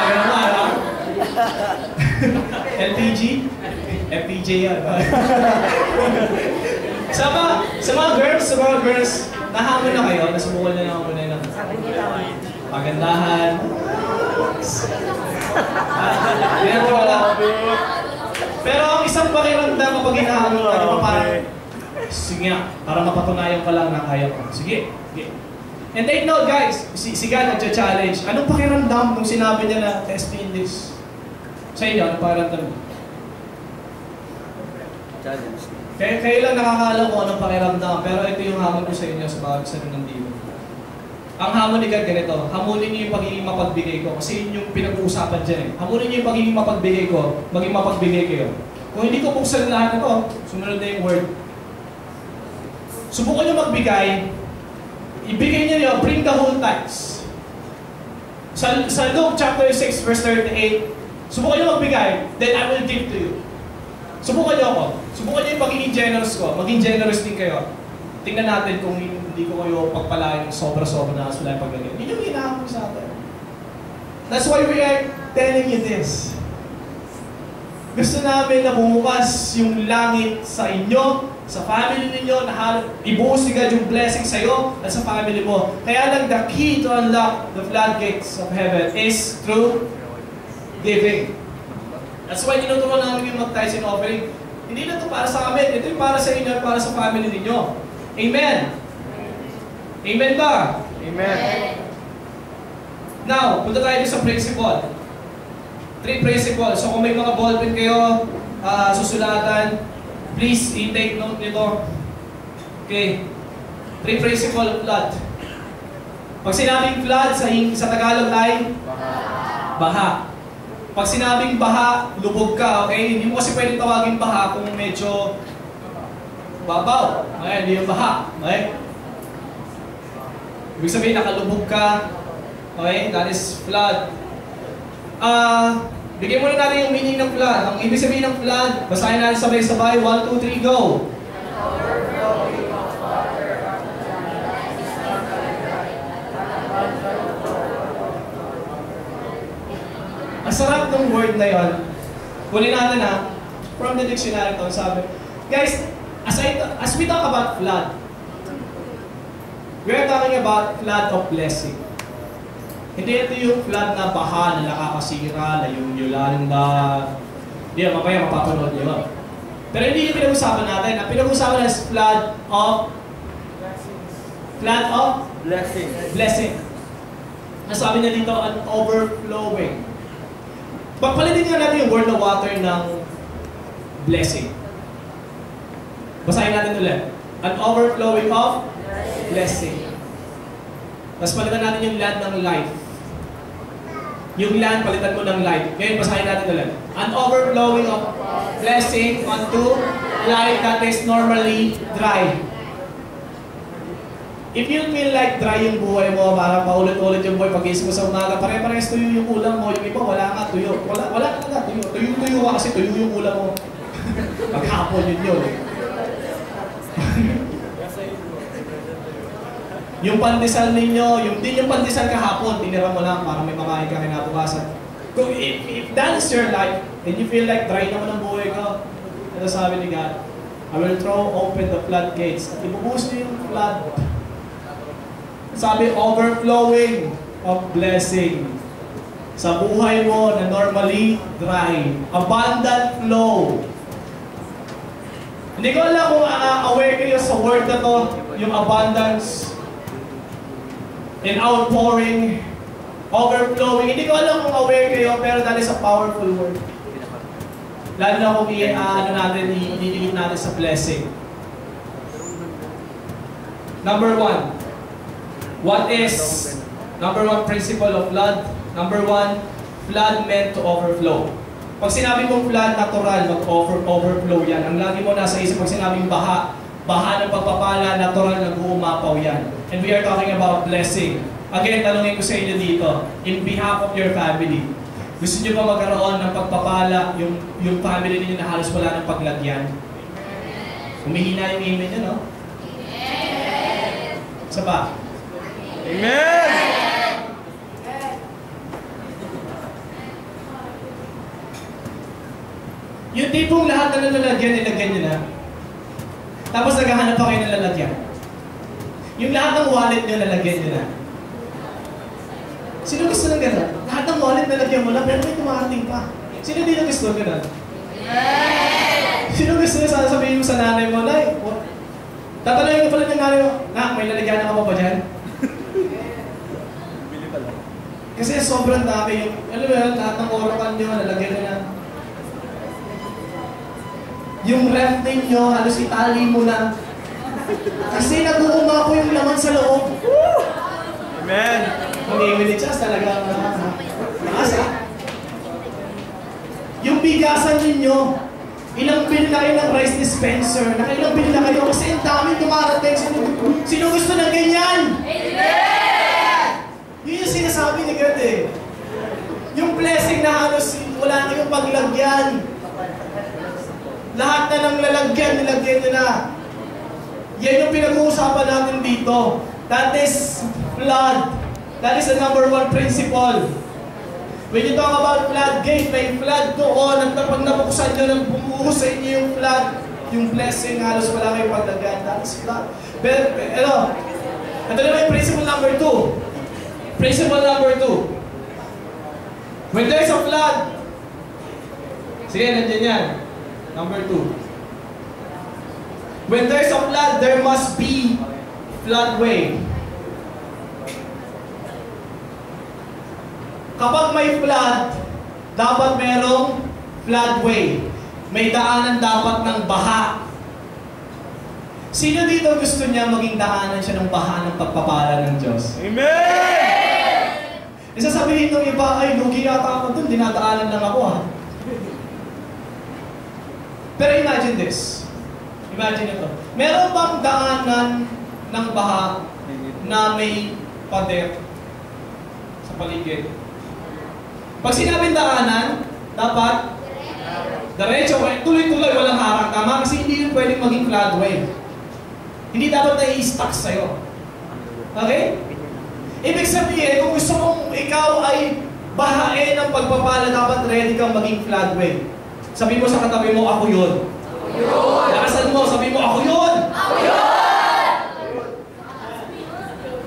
Ayaw mo, ano? LPG? FPJ yan. Sa mga girls, nahamon na kayo, nasubukan na naman na lang. Pagandahan. Yan wala. Pero ang isang pakiramdam kapag hinahamon ka, di ba parang, sige nga, para mapatunayan ka lang na kaya ko. Sige. And take note guys, si God nagcha-challenge. Anong pakiramdam nung sinabi niya na test me in this? Sa inyo, anong pakiramdam niyo? Challenge. Kayo lang nakakaalam kung anong pakiramdam, pero ito yung hamon ko sa inyo sa bawat isa rin nandito. Ang hamon ni God ganito, hamunin niyo yung pagiging mapagbigay ko kasi yun yung pinag-uusapan dyan eh. Hamunin niyo yung pagiging mapagbigay ko, maging mapagbigay kayo. Kung hindi ko buksan lahat ito, sumunod na yung word. Subukan niyo magbigay, ibigay niyo bring the whole tithes. Sa Luke chapter 6 verse 38, subukan niyo magbigay, then I will give to you. Subukan niyo ako. Subukan niyo yung pagiging generous ko, maging generous din kayo. Tingnan natin kung hindi ko kayo pagpalain ng sobra-sobra na wala yung paglagay. Yun yung hinahamon sa atin. That's why we are telling you this. Gusto namin na bumukas yung langit sa inyo, sa family ninyo, na ibuhos ni God yung blessing sa iyo at sa family mo. Kaya lang the key to unlock the floodgates of heaven is through giving. That's why tinuturuan namin yung mag-tithes and offering. Hindi na ito para sa amin, ito yung para sa inyo at para sa family ninyo. Amen? Amen ba? Amen. Now, punta tayo sa principle. 3 principles. So kung may mga ballpen kayo, susulatan, please i-take note nito. Okay. 3 principle of flood. Pag sinabing flood sa Tagalog ay baha. Pag sinabing baha, lubog ka, okay? Hindi mo kasi pwedeng tawagin baha kung medyo babaw. Okay, hindi yung baha. Okay? Ibig sabihin, nakalubog ka. Okay? That is flood. Bigyan muna natin yung meaning ng flood. Ang ibig sabihin ng flood, basahin natin sabay-sabay. 1, 2, 3, go! Ang sarap ng word na yon. Kunin natin from the dictionary to, sabi. Guys, as we talk about flood, we are talking about flood of blessing. Hindi ito yung flood na baha na nakakasira, na yung yulan na... Hindi, mamaya mapapanood nyo. Pero hindi yung pinag-usapan natin. Ang pinag-usapan natin is flood of blessing. Nasabi na dito, an overflowing. Pagpalitin nga natin yung word na water ng blessing. Basahin natin ulit. An overflowing of blessing. Tapos palitan natin yung land ng life. Yung land, palitan mo ng light. Ngayon, basahin natin ulit. An overflowing of blessing onto life that is normally dry. If you feel like dry yung buhay mo, parang paulit-ulit yung buhay, pag-isip mo sa umaga, pare-parehas tuyo yung ulam mo, yung iba wala ka tuyo. Wala ka na tuyo. Tuyo ka kasi tuyo yung ulam mo. Maghapon yun. Yung pandesal ninyo, yung pandesal kahapon, tinira mo lang para may makain ka kinabukasan. If that is your life, and you feel like dry naman ang buhay ko, ano sabi ni God? I will throw open the floodgates. Ibubuhos niyo yung flood. Sabi, overflowing of blessing. Sa buhay mo na normally dry. Abundant flow. Hindi ko alam kung aware kayo sa word na to, yung abundance and outpouring, overflowing. Hindi ko alam kung aware kayo, pero that is a powerful word. Lalo na kung iniligit natin sa blessing. Number one. What is number one principle of flood? Number one, flood meant to overflow. Pag sinabi mong flood, natural, mag-overflow yan. Ang lagi mo nasa isip, pag sinabing baha ng pagpapala, natural, nag-uumapaw yan. And we are talking about blessing. Again, tanungin ko sa inyo dito, in behalf of your family, gusto nyo ba magkaroon ng pagpapala, yung family ninyo na halos wala ng paglagyan? Humihina yung amen nyo, no? Isa pa? Amen! Yung tipong lahat na nalalagyan, nilagyan nyo na. Tapos naghahanap pa kayo ng lalagyan. Yung lahat ng wallet nyo, nalagyan nyo na. Sino gusto ng gano'n? Lahat ng wallet nalagyan mo na, pero may tumarating pa. Sino dito gusto ng gano'n? Sino gusto na sasabihin mo sa nanay mo, Nay, tatanungin ko pala ng nanay mo, may lalagyan na ka pa ba dyan? Kasi sobrang dami yung, alam mo yun, lahat ng orakan nyo, nalagyan nyo na. Yung ref ninyo, halos itali mo na. Kasi nag-uuma po yung laman sa loob. Amen! Mag-i-milichas talaga. Nakasa. Yung bigasan ninyo, ilang bill na kayo ng rice dispenser, nakailang bill na kayo kasi ang dami dumarating. Sino gusto ng ganyan? Yun yung sinasabi ni God eh. Yung blessing na halos wala kayong paglagyan. Lahat na ng lalagyan, nilagyan nyo na. Yan yung pinag-uusapan natin dito. That is flood. That is the number one principle. When you talk about floodgate, may flood doon. At pag nabuksan nyo, nang bumuhos sa inyo yung flood, yung blessing, halos wala kayong paglagyan. That is flood. But, ito naman yung principle number two. Principle number two. When there's a flood, sige, nandiyan yan. Number two. When there's a flood, there must be floodway. Kapag may flood, dapat merong floodway. May daanan dapat ng baha. Sino dito gusto niya maging daanan siya ng baha ng pagpapala ng Diyos? Amen! Isasabihin ng iba, ay, lugi yata ako dun, dinadaanan lang ako ha. Pero imagine this. Imagine ito. Meron bang daanan ng baha na may pader sa paligid? Pag sinabing daanan, dapat diretso, tuloy-tuloy, walang harang. Tama? Kasi hindi yun pwedeng maging floodway. Hindi dapat na-i-stuck sa'yo. Okay? Ibig sabihin, kung gusto mong ikaw ay bahain ng pagpapala, dapat ready kang maging floodway. Sabi mo sa katabi mo, ako yun. Ako yun! Lakasan mo, sabi mo, ako yun! Ako yun!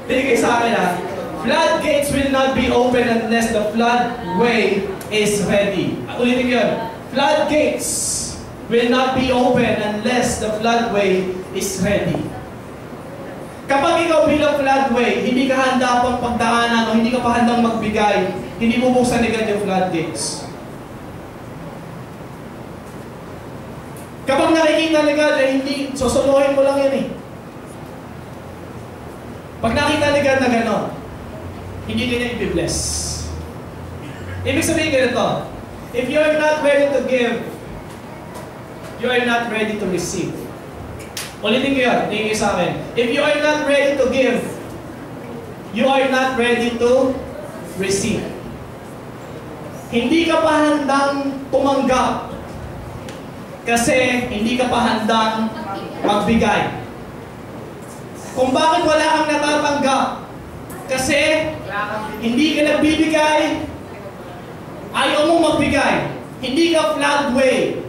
Tingin sa akin ha. Floodgates will not be open unless the floodway is ready. Ulitin ko yun. Floodgates will not be open unless the floodway is ready. Kapag ikaw bilang floodway, hindi ka handa pang pagdaanan o hindi ka pa handang magbigay, hindi mo buksan agad yung floodgates. Kapag nakikita ni God, hindi, susuluhin mo lang yan eh. Pag nakita ni God na gano'n, hindi ka niya i-bless. Ibig sabihin ganito, if you are not ready to give, you are not ready to receive. Ulitin ko yun, tingin kayo sa akin. If you are not ready to give, you are not ready to receive. Hindi ka pa handang tumanggap kasi hindi ka pa handang magbigay. Kung bakit wala kang natatanggap, kasi hindi ka nagbibigay, ayaw mong magbigay. Hindi ka floodway.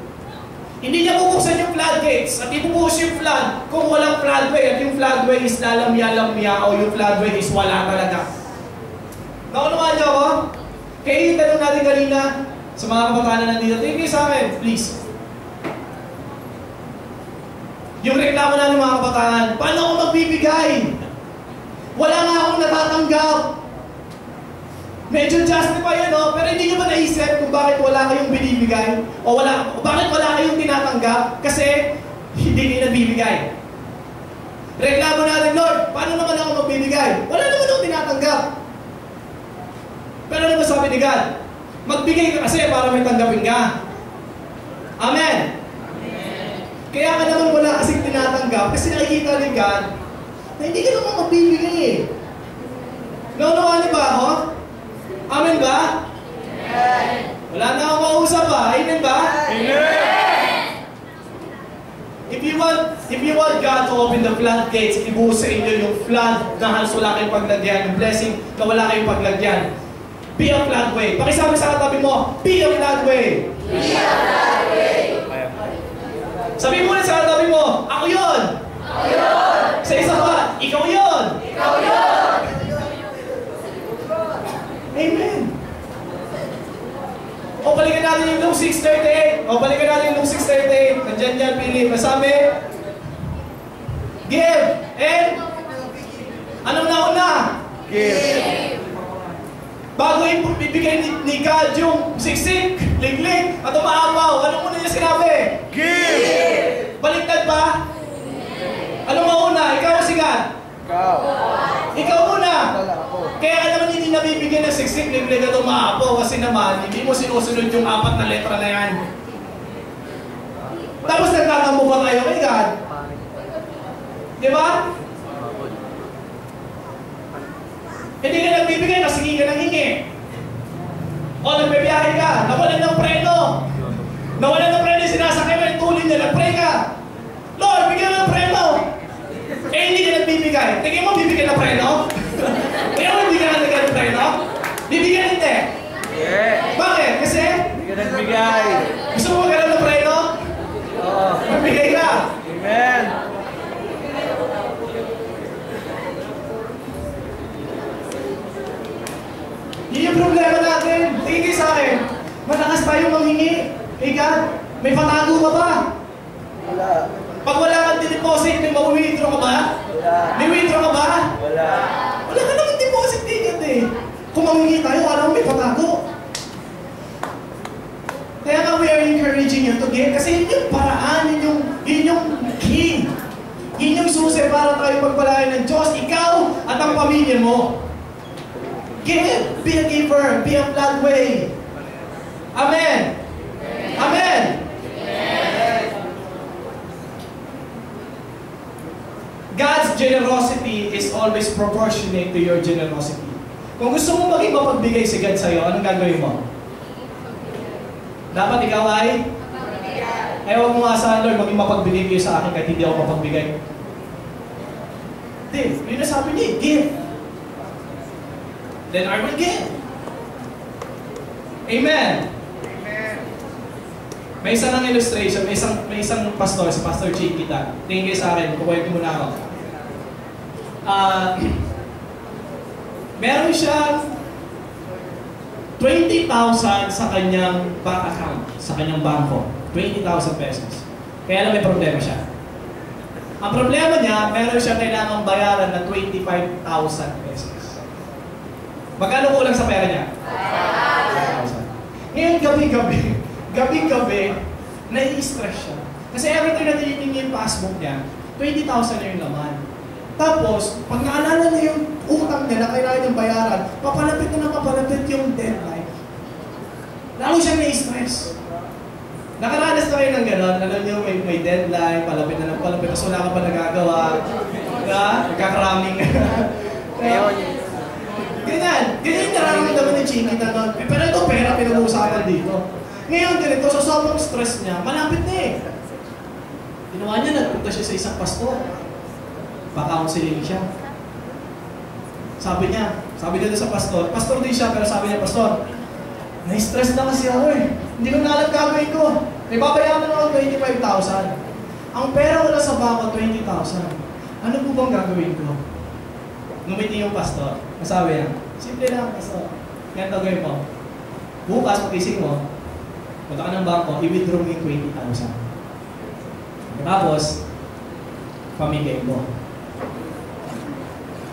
Hindi niya bubuksan yung floodgates at ibubuhos yung flood kung walang floodway at yung floodway is lalamya-lamya o yung floodway is wala talaga. Nakunawa niyo ako? Kaya yung tanong natin kanina sa mga kabataan na nandito, tingin kayo sa akin, please. Yung reklamo natin mga kabataan, paano ako magbibigay? Wala nga akong natatanggap. Medyo justify yan, no? Pero hindi nyo ba naisip kung bakit wala kayong binibigay? O bakit wala kayong tinatanggap? Kasi hindi kayo nabibigay. Reklamo natin, Lord, paano naman ako magbibigay? Wala naman akong tinatanggap. Pero ano ba sabi ni God? Magbigay ka kasi para may tanggapin ka. Amen. Kaya ka naman wala kasing tinatanggap kasi nakikita ni God na hindi ka naman magbibigay eh. Naunawaan niyo ba ako? Amen ba? Amen. Wala na akong mausap ba? Amen ba? Amen! If you want God to open the floodgates, ibuhos sa inyo yung flood na halos wala kayong paglagyan, yung blessing na wala kayong paglagyan. Be a floodway. Pakisabi sa katabi mo, be a floodway. Be a floodway. Sabi mo na sa katabi mo, ako yun! Ako yun! Sa isa pa, ikaw yun! Ikaw yun! Amen! O balikan natin yung Luke 6:38. O balikan natin yung Luke 6:38. Nandiyan yan, Philip. Masabi, give! And? Anong nauna? Give. Bago ibigay ni God yung siksik, liglig, at umaapaw, anong muna niya sinabi? Give! Baliktad pa? Anong mauna? Ikaw o si God? Ikaw. Ikaw muna! Wala ako. Kaya ka naman hindi nabibigyan ng siksik, liglig at umaapaw kasi naman, hindi mo sinusunod yung 4 na letra na yan. Tapos nagkakambo pa tayo kay God. Di ba? Hindi ka nagbibigay, kasi hingi ka ng hingi. O nagbibiyahe ka, nawalan ng preno. Nawalan ng preno, sinasakay mo yung tulin niya, nag-pray ka. Lord, bigyan mo ng preno. Eh, hindi ka nagbibigay. Tingin mo, bibigyan ng preno? Tingin mo, bibigyan ng preno? Bibigyan hindi. Yeah. Bakit? Kasi? Hindi ka nagbigay. Gusto mo magkaroon ng preno? Oo. Magbigay ka. Amen. Yun yung problema natin. Tingin kayo sa akin. Malakas tayo manghingi. Hey God, may patago ka ba? Wala. Pag wala kang deposit, may mawithdraw ka ba? Wala. May withdraw ka ba? Wala. Wala ka naman deposit tingin eh. Kung manghingi tayo, alam mo may patago. Kaya nga we are encouraging you to give kasi yun yung paraan, yun yung key. Yun yung susi para tayo pagpalain ng Diyos, ikaw at ang pamilya mo. Give! Be a giver! Be a floodway! Amen! Amen! God's generosity is always proportionate to your generosity. Kung gusto mo maging mapagbigay si God sa'yo, anong gagawin mo? Dapat ikaw ay? Ayaw mo nga sa Lord, maging mapagbigay kayo sa akin kahit hindi ako mapagbigay. Hindi, yun na sabi niya, give. Then I will give. Amen. Amen. May isang illustration, may isang pastor, si Pastor Chick kita. Tingin kayo sa akin, kukwento muna ako. Meron siyang 20,000 sa kanyang bank account, sa kanyang bangko. 20,000 pesos. Kaya lang may problema siya. Ang problema niya, meron siya kailangang bayaran na 25,000 pesos. Magkano kulang sa pera niya? 5,000. Ngayon gabi-gabi, nai-stress siya. Kasi every time na tinitingin yung passbook niya, 20,000 na yung laman. Tapos, pag naalala na yung utang niya na kailangan niyang bayaran, papalapit na papalapit yung deadline. siya na-stress. Nakaranas na kayo ng gano'n, alam niyo may deadline, palapit na ng palapit, tapos wala ka pa nagagawa. Diba? Nagkakaraming. Ngayon. Ganyan yung nararamdaman ni Chinky na nun. Pero ito, pera pinag-uusapan dito. Ngayon, ganito, sa sobrang stress niya, malapit na eh. Ginawa niya, nagpunta siya sa isang pastor. Pa-counseling siya. Sabi niya doon sa pastor din siya, pero sabi niya, pastor, na-stress na kasi ako eh. Hindi ko na alam gagawin ko. May babayaran ako 25,000. Ang pera wala sa bako, 20,000. Ano po bang gagawin ko? Ngumiti yung pastor. Masabi niya, simple lang, pastor. Ganito gawin mo. Bukas, pag-ising mo, punta ka ng bangko, i-withdraw mo yung 20,000. Tapos, pamigay mo.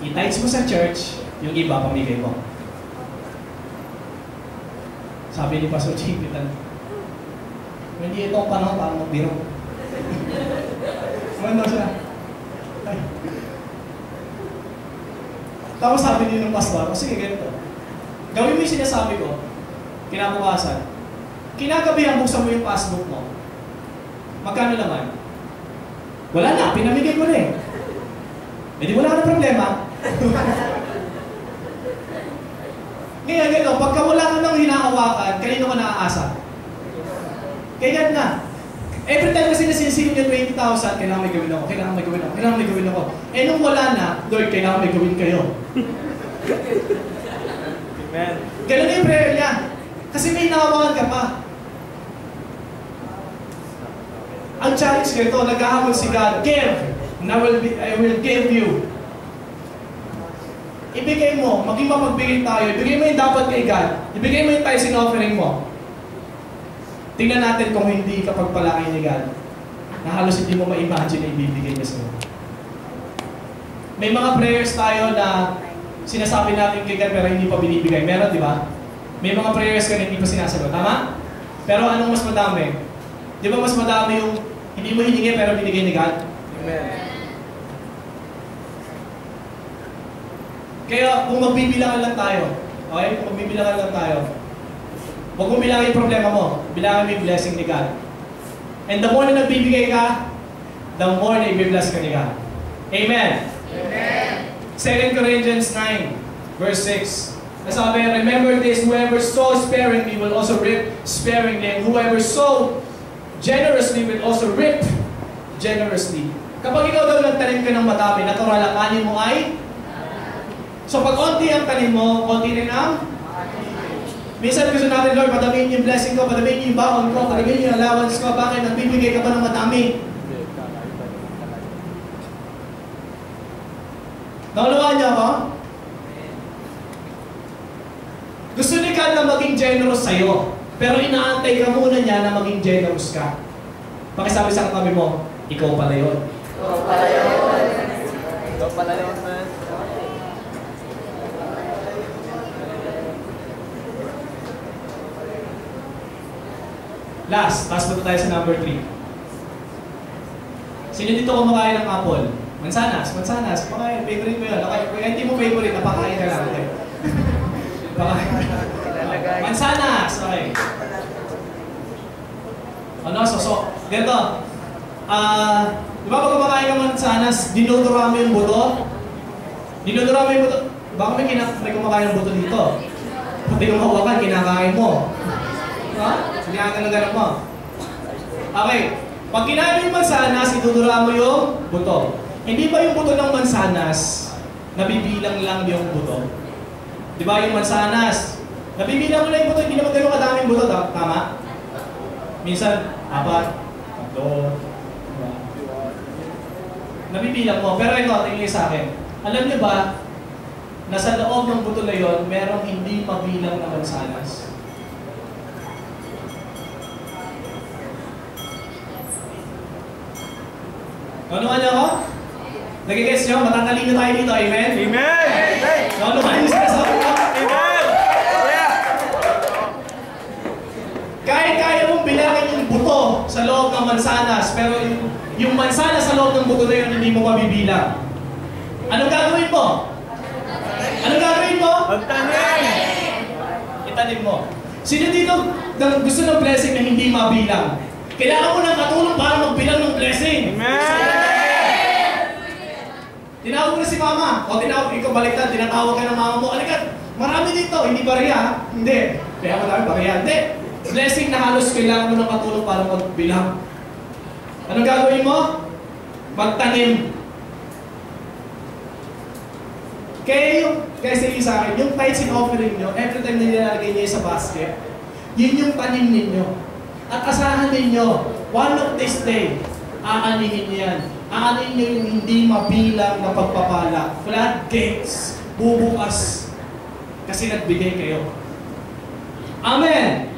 I-tides mo sa church, yung iba pamigay mo. Sabi ni Pastor Chipitan, hindi itong panahon para magbiro. Ano siya? Ay. Tapos sabi din ng pastor, sige ganito. Gawin mo yung sinasabi ko, kinabukasan. Kinagabihan, buksan mo yung passbook mo. Magkano naman? Wala na, pinamigay ko na eh. Eh di wala ka na problema. Ngayon, gano'n, pagka wala ka nang hinahawakan, kanino ka naaasa? Kaya na. Every time kasi nasisilip niya 20,000, kailangan may gawin ako, kailangan may gawin ako, kailangan may gawin ako. Eh nung wala na, Lord, kailangan may gawin kayo. Amen. Ganun na yung prayer niya. Kasi may hinahawakan ka pa. Ang challenge ganito, naghahamon si God, give, and I will give you. Ibigay mo, maging mapagbigay tayo, ibigay mo yung dapat kay God, ibigay mo yung tithes and offering mo. Tingnan natin kung hindi ka pagpalaki ni God, na halos hindi mo ma-imagine na ibibigay niya sa'yo. May mga prayers tayo na sinasabi natin kay God pero hindi pa binibigay. Meron, di ba? May mga prayers ka na hindi pa sinasagot. Tama? Pero anong mas madami? Di ba mas madami yung hindi mo hiningi pero binigay ni God? Amen. Kaya kung magbibilangan lang tayo, okay? Kung magbibilangan lang tayo, huwag mong bilangin yung problema mo, bilangin mo yung blessing ni God. And the more na nagbibigay ka, the more na i-bless ka ni God. Amen? Amen. 2 Corinthians 9, verse 6. Nasabi, remember this, whoever sows sparingly will also reap sparingly, and whoever sows generously will also reap generously. Kapag ikaw daw nagtanim ka ng madami, natural ang kanin mo ay? So pag konti ang tanim mo, konti rin ang? Minsan gusto natin, Lord, padamihin yung blessing ko, padamihin yung baon ko, padamihin yung allowance ko. Bakit? Nagbibigay ka pa ng madami. Naunawaan niyo ako? Gusto ni God na maging generous sa'yo, pero inaantay ka muna niya na maging generous ka. Pakisabi sa katabi mo, ikaw pala yun. Ikaw pala yun. Ikaw pala yun, man. Last na tayo sa number 3. Sino dito kumakain ng apple? Mansanas, kumakain, favorite mo yun. Kaya hindi mo favorite, napakain ka lang. Okay. Mansanas, okay. Ano, ganito. Di ba pag kumakain ka mansanas, dinudura mo yung buto? Dinudura mo yung buto. Baka may kumakain ng buto dito. Pati yung hawakan, kinakain mo. Ha? Sinagalan mo. Okay. Pag kinain mo yung mansanas, idudura mo yung buto. Hindi ba yung buto ng mansanas, nabibilang lang yung buto? Di ba yung mansanas? Nabibilang mo lang yung buto, hindi naman ganun kadaming buto, tama? Minsan, 4, 3, diba? Nabibilang mo. Pero ito, tingin sa akin. Alam niyo ba, na sa loob ng buto na yon, merong hindi mabilang na mansanas? Ano niyo ako? Nagigets nyo? Matatalino tayo dito, amen? Amen! Ano yung sinasabi ko? Amen! Yeah! Kahit kaya mong bilangin yung buto sa loob ng mansanas, pero yung mansanas sa loob ng buto na yun, hindi mo mabibilang. Anong gagawin mo? Anong gagawin mo? Magtanim! Itanim mo. Sino dito gusto ng blessing na hindi mabilang? Kailangan mo ng katulong para magbilang ng blessing. Amen! Tinawag mo na si mama. O ikaw baliktad, tinatawag ka ng mama mo. Alikat, marami dito. Hindi bariya. Hindi. Kaya marami bariya. Hindi. Blessing na halos kailangan mo ng katulong para magbilang. Anong gagawin mo? Magtanim. Kaya sige sa akin, yung tithes and offering nyo, every time na nilalagay niyo sa basket, yun yung tanim ninyo. At asahan ninyo, one of this day, aanihin niyo yan. Aanihin niyo yung hindi mabilang na pagpapala. Floodgates, bubukas. Kasi nagbigay kayo. Amen!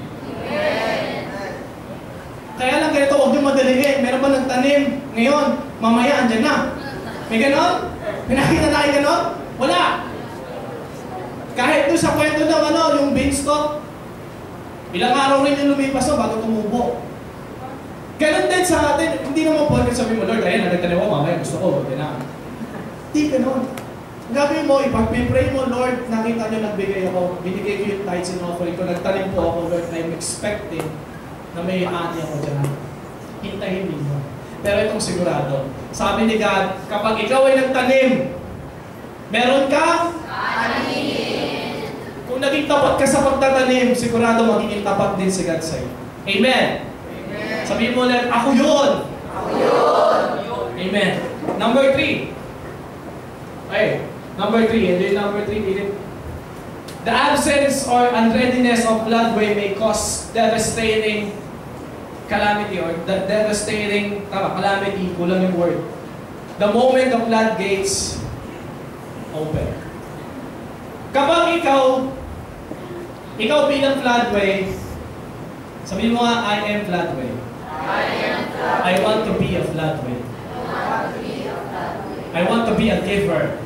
Kaya lang ganito, huwag niyo madalihin. Meron ba nagtanim? Ngayon, mamaya, andyan na. May ganon? May nakita tayo ganon? Wala! Kahit doon sa kwento ng yung beanstalk, ilang araw rin yung lumipas bago tumubo. Ganon din sa atin, hindi naman po sabi mo, Lord, ayan, nagtanim ko, mamaya gusto ko, huwag na. Hindi ganon. Gagawin mo, ipag-pray mo, Lord, nakita nyo nagbigay ako, binigay ko yung tithes and offering ko, nagtanim po ako, Lord, I'm expecting na may ani ako dyan. Hintahin ninyo. Pero itong sigurado, sabi ni God, kapag ikaw ay nagtanim, meron kang ani. Kung naging tapat ka sa pagtatanim, sigurado magiging tapat din si God sa'yo. Amen? Amen. Sabihin mo ulit, ako yun! Ako yun! Amen. Number 3. Okay. Number 3. Ito yung number 3. The absence or unreadiness of floodway may cause devastating calamity or devastating, calamity, kulang yung word. The moment the floodgates open. Kapag ikaw bilang floodway, sabihin mo nga, I am floodway. I want to be a floodway. I want to be a giver.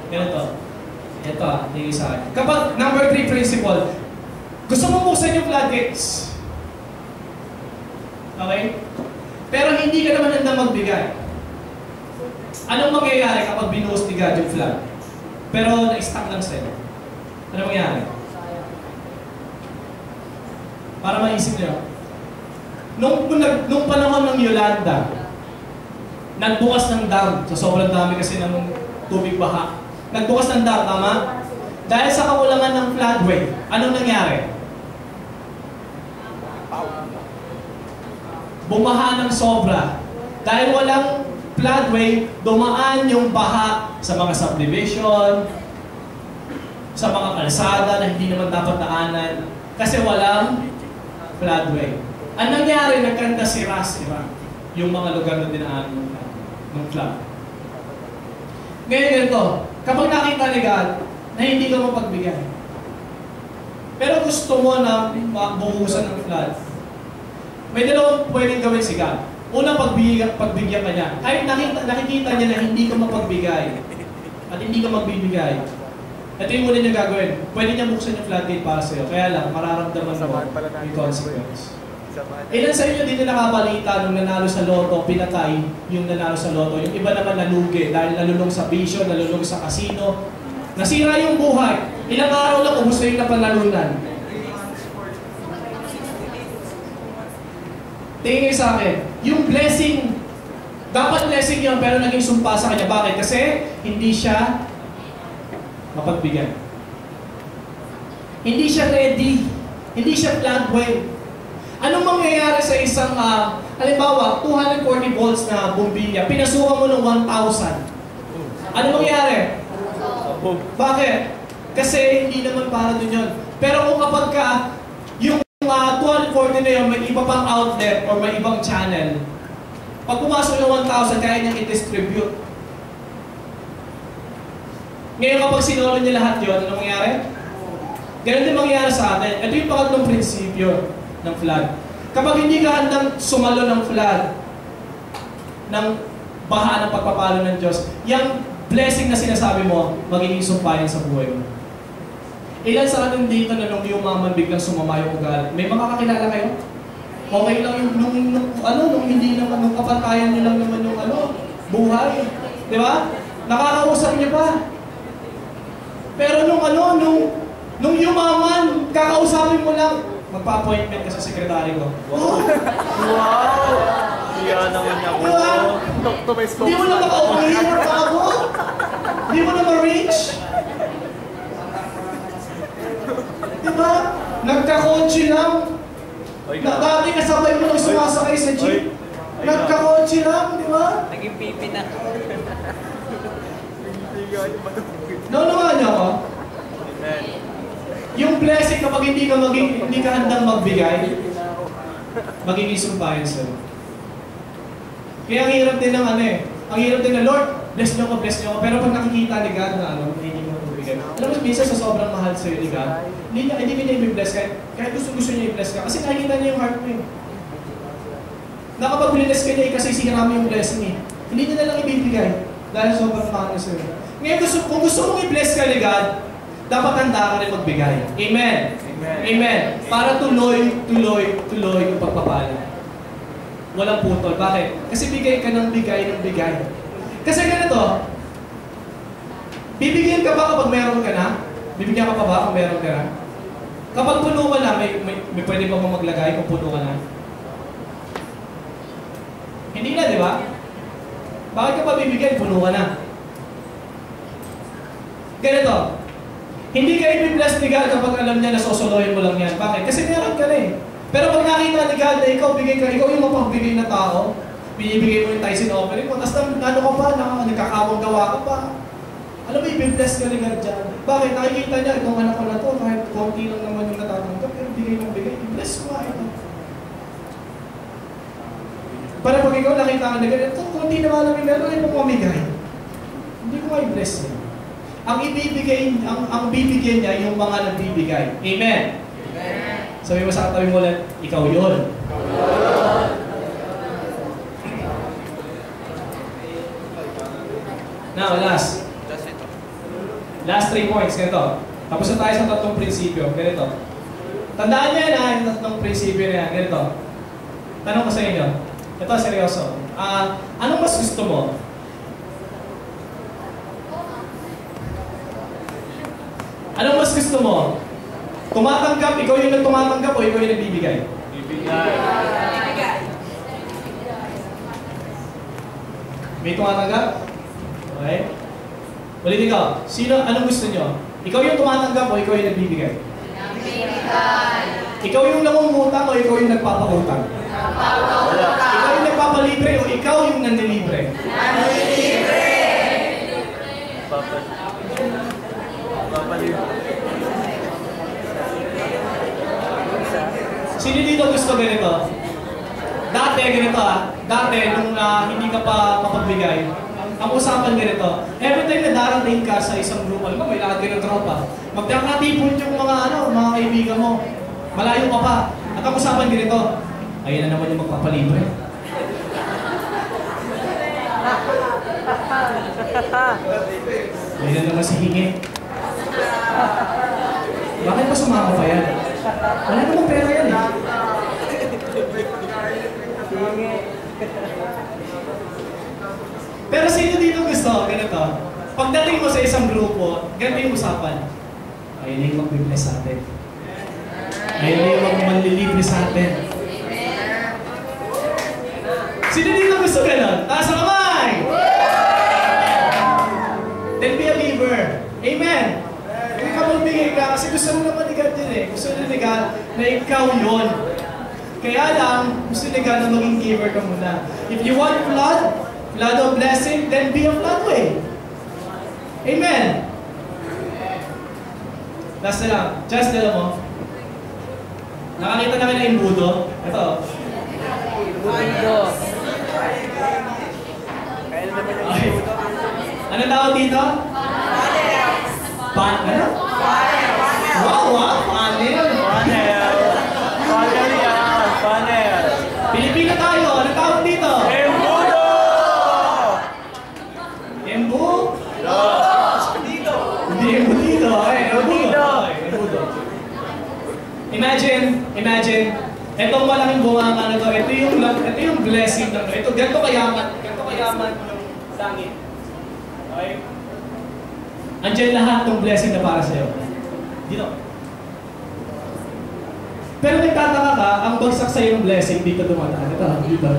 Ganito. Ito, hindi sa akin. Kapag number 3 principle, gusto mo buksan yung floodgates. Okay? Pero hindi ka naman handa magbigay. Anong mangyayari kapag binuhos ni God yung flood? Pero na-stuck lang sa'yo. Ano mangyayari? Para maisip niyo. Nung panahon ng Yolanda, nagbukas ng dam. So sobrang dami kasi ng tubig baha. Nagbukas ng dam, tama? Dahil sa kakulangan ng floodway, anong nangyari? Bumaha ng sobra. Dahil walang floodway, dumaan yung baha sa mga subdivision, sa mga kalsada na hindi naman dapat daanan, kasi walang floodway. Ang nangyari, nagkanta sira-sira yung mga lugar na dinaanan ng flood. Ngayon ganito, kapag nakita ni God na hindi ka mapagbigay, pero gusto mo na buhusan ng flood, may dalawang pwedeng gawin si God. Una, pagbigyan ka niya. Kahit nakikita niya na hindi ka mapagbigay at hindi ka magbibigay, ito yung muna niya gagawin. Pwede niya buksan yung floodgate para sa'yo. Kaya lang, mararamdaman mo yung consequence. Ilan sa inyo din na nakabalita nung nanalo sa loto, pinatay yung nanalo sa loto. Yung iba naman nalugi dahil nalulong sa bisyo, nalulong sa casino. Nasira yung buhay. Ilang araw lang ubos na yung napanalunan. Tingin kayo sa akin, yung blessing, dapat blessing yun pero naging sumpa sa kanya. Bakit? Kasi hindi siya mapagbigay. Hindi siya ready. Hindi siya planned well. Anong mangyayari sa isang, halimbawa, 240 volts na bombilya, pinasukan mo ng 1,000. Anong mangyayari? Bakit? Kasi hindi naman para dun yun. Pero kung kapag ka, yung 240 na yun, may iba pang outlet or may ibang channel, pag pumasok yung 1,000, kaya niyang i-distribute. Ngayon kapag sinolo niya lahat yun, ano mangyayari? Ganun din mangyayari sa atin. Ito yung pangatlong prinsipyo ng flood. Kapag hindi ka handang sumalo ng flood, ng baha ng pagpapalo ng Diyos, yung blessing na sinasabi mo, magiging sumpayan sa buhay mo. Ilan sa atin dito na nung yumaman biglang sumama yung ugali? May makakakilala kayo? Okay lang yung nung hindi naman, nung kapatayan nyo lang naman yung buhay. Di ba? Nakakausap niyo pa. Pero nung yumaman, kakausapin mo lang, magpa-appointment ka sa sekretary ko. Wow! Iya naman niya ko. Hindi mo na makauwihin ang ako. Hindi mo na ma-reach. Diba? Nagkakotse lang. Dati kasabay mo nang sumasakay sa jeep. Nagkakotse lang, di ba? Naging pipi na. Naunawa niyo ako? Yung blessing kapag hindi ka handang magbigay, magiging sumpayan sa'yo. Kaya ang hirap din ng ano eh. Ang hirap din na, Lord, bless niyo ako. Pero pag nakikita ni God na hindi mo magbigay. Alam mo, minsan sa sobrang mahal sa'yo ni God, hindi niya i-bless kahit gusto niya i-bless ka. Kasi nakikita niya yung heart mo eh. Na kapag bless ka niya, kasi sinirami yung blessing eh. Hindi niya na lang ibibigay dahil sobrang mahal na sa'yo. Ngayon, kung gusto mong i-bless ka ni God, dapat handa ka rin magbigay. Amen. Amen. Para tuloy yung pagpapala. Walang putol. Bakit? Kasi bigay ka ng bigay. Kasi ganito, bibigyan ka ba kapag meron ka na? Bibigyan ka pa ba kung meron ka na? Kapag puno ka na, may pwede ba mo maglagay kung puno ka na? Hindi na, di ba? Bakit ka pa bibigyan? Puno ka na. Ganito, hindi ka i-bless ni God kapag alam niya na sosolohin mo lang yan. Bakit? Kasi meron ka na eh. Pero pag nakita ni God na ikaw yung mapagbigay na tao, binibigay mo yung tithes offering mo, tapos ano ka pa, nagkakawang gawa ka pa. Alam mo, i-bless ka ni God dyan. Bakit? Nakikita niya, itong anak ko na to, kahit konti lang naman yung natatanggap, pero bigay, i-bless mo nga ito. Para pag ikaw nakita ka na ganito, konti naman lang yung meron, ay mo mamigay. Hindi ko nga i-bless niya. Ang bibigyan niya yung mga nagbibigay. Amen? Amen. Sabi mo sa katabi mo ulit, ikaw yun. Now, last 3 points. Ganito. Tapos na tayo sa tatlong prinsipyo. Ganito. Tandaan niyo na yung tatlong prinsipyo na yan. Ganito. Tanong ko sa inyo. Ito, seryoso. Anong mas gusto mo? Anong mas gusto mo? Tumatanggap, ikaw yung tumatanggap o ikaw yung nagbibigay? Bibigay. May tumatanggap? Okay. Ulit ikaw. Anong gusto nyo? Ikaw yung tumatanggap o ikaw yung nagbibigay? Nagbibigay. Ikaw yung namumutang o ikaw yung nagpapautang? Nagpapautang. Ikaw yung nagpapalibre o ikaw yung nanlilibre? Nanlilibre. Sino dito gusto ganito? Dati ganito Dati nung hindi ka pa mapagbigay, ang usapan ganito. Every time na darating ka sa isang group, alam mo, may lagi ng tropa. Magkakatipon yung mga kaibigan mo. Malayo ka pa. At ang usapan ganito, ayun na naman yung magpapalibre. Ayun na naman si Hingi. Bakit pa sumama pa yan? Wala namang pera yan eh. Pero sino dito gusto? Ganito. Pagdating mo sa isang grupo, ganito yung usapan. Ayun na yung mag-bless sa atin. Ayun na yung mag-manlilibre sa atin. Sino dito gusto gano'n? Taas ang kamay! Then be a giver. Amen! Kung ka magbigay ka, kasi gusto mo naman ni God yun eh. Gusto mo ni God na ikaw yun. Kaya lang, gusto ni God na maging giver ka muna. If you want flood of blessing, then be a floodway. Amen! Last na lang. Just alam mo. Nakakita namin na imbudo. Ito. Imbudo. Okay. Ano tawag dito? Ano? Wow! Panel! Panel yan! Panel! Pilipino tayo! Ano tawag dito? Embudo! Embu? Hindi embutido. Okay, embudo. Embudo. Imagine, etong malaking bunganga na to, ito yung blessing na to. Ito, ganito kayaman yung langit. Okay? Andiyan lahat ng blessing na para sa'yo. Dito. Pero nagtataka ka, ang bagsak sa'yo ng blessing, dito dumadaan. Ito, dito.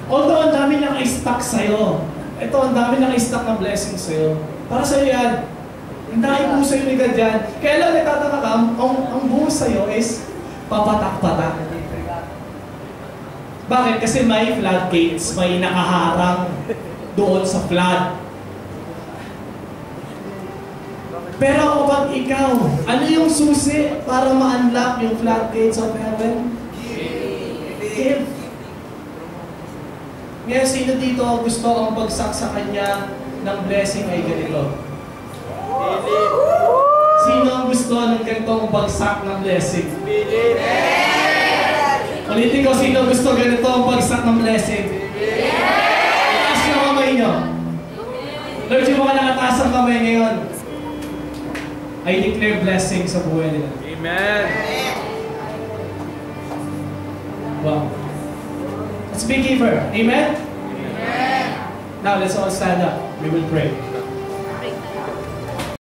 Although ang dami naka-stack sa'yo. Ito, ang dami naka-stack ng blessing sa'yo. Para sa'yo yan. Ang dami buhos sa'yo ni God yan. Kaya lang nagtataka ka, ang buhos sa'yo is papatak-patak. Bakit? Kasi may floodgates, may nakaharang doon sa flood. Pero kapag ikaw, ano yung susi para ma-unlock yung floodgates of heaven? Give. Ngayon, sino dito gusto ang bagsak sa kanya ng blessing ay ganito? Sino ang gusto ng ganitong bagsak ng blessing? Ulitin ko, sino gusto ganito ang bagsak ng blessing? Taas na kamay nyo. Lord, yung mga nakataas ang kamay ngayon, I declare blessing sa buhay nila. Amen. Wow. Let's be giver. Amen? Now, let's all stand up. We will pray.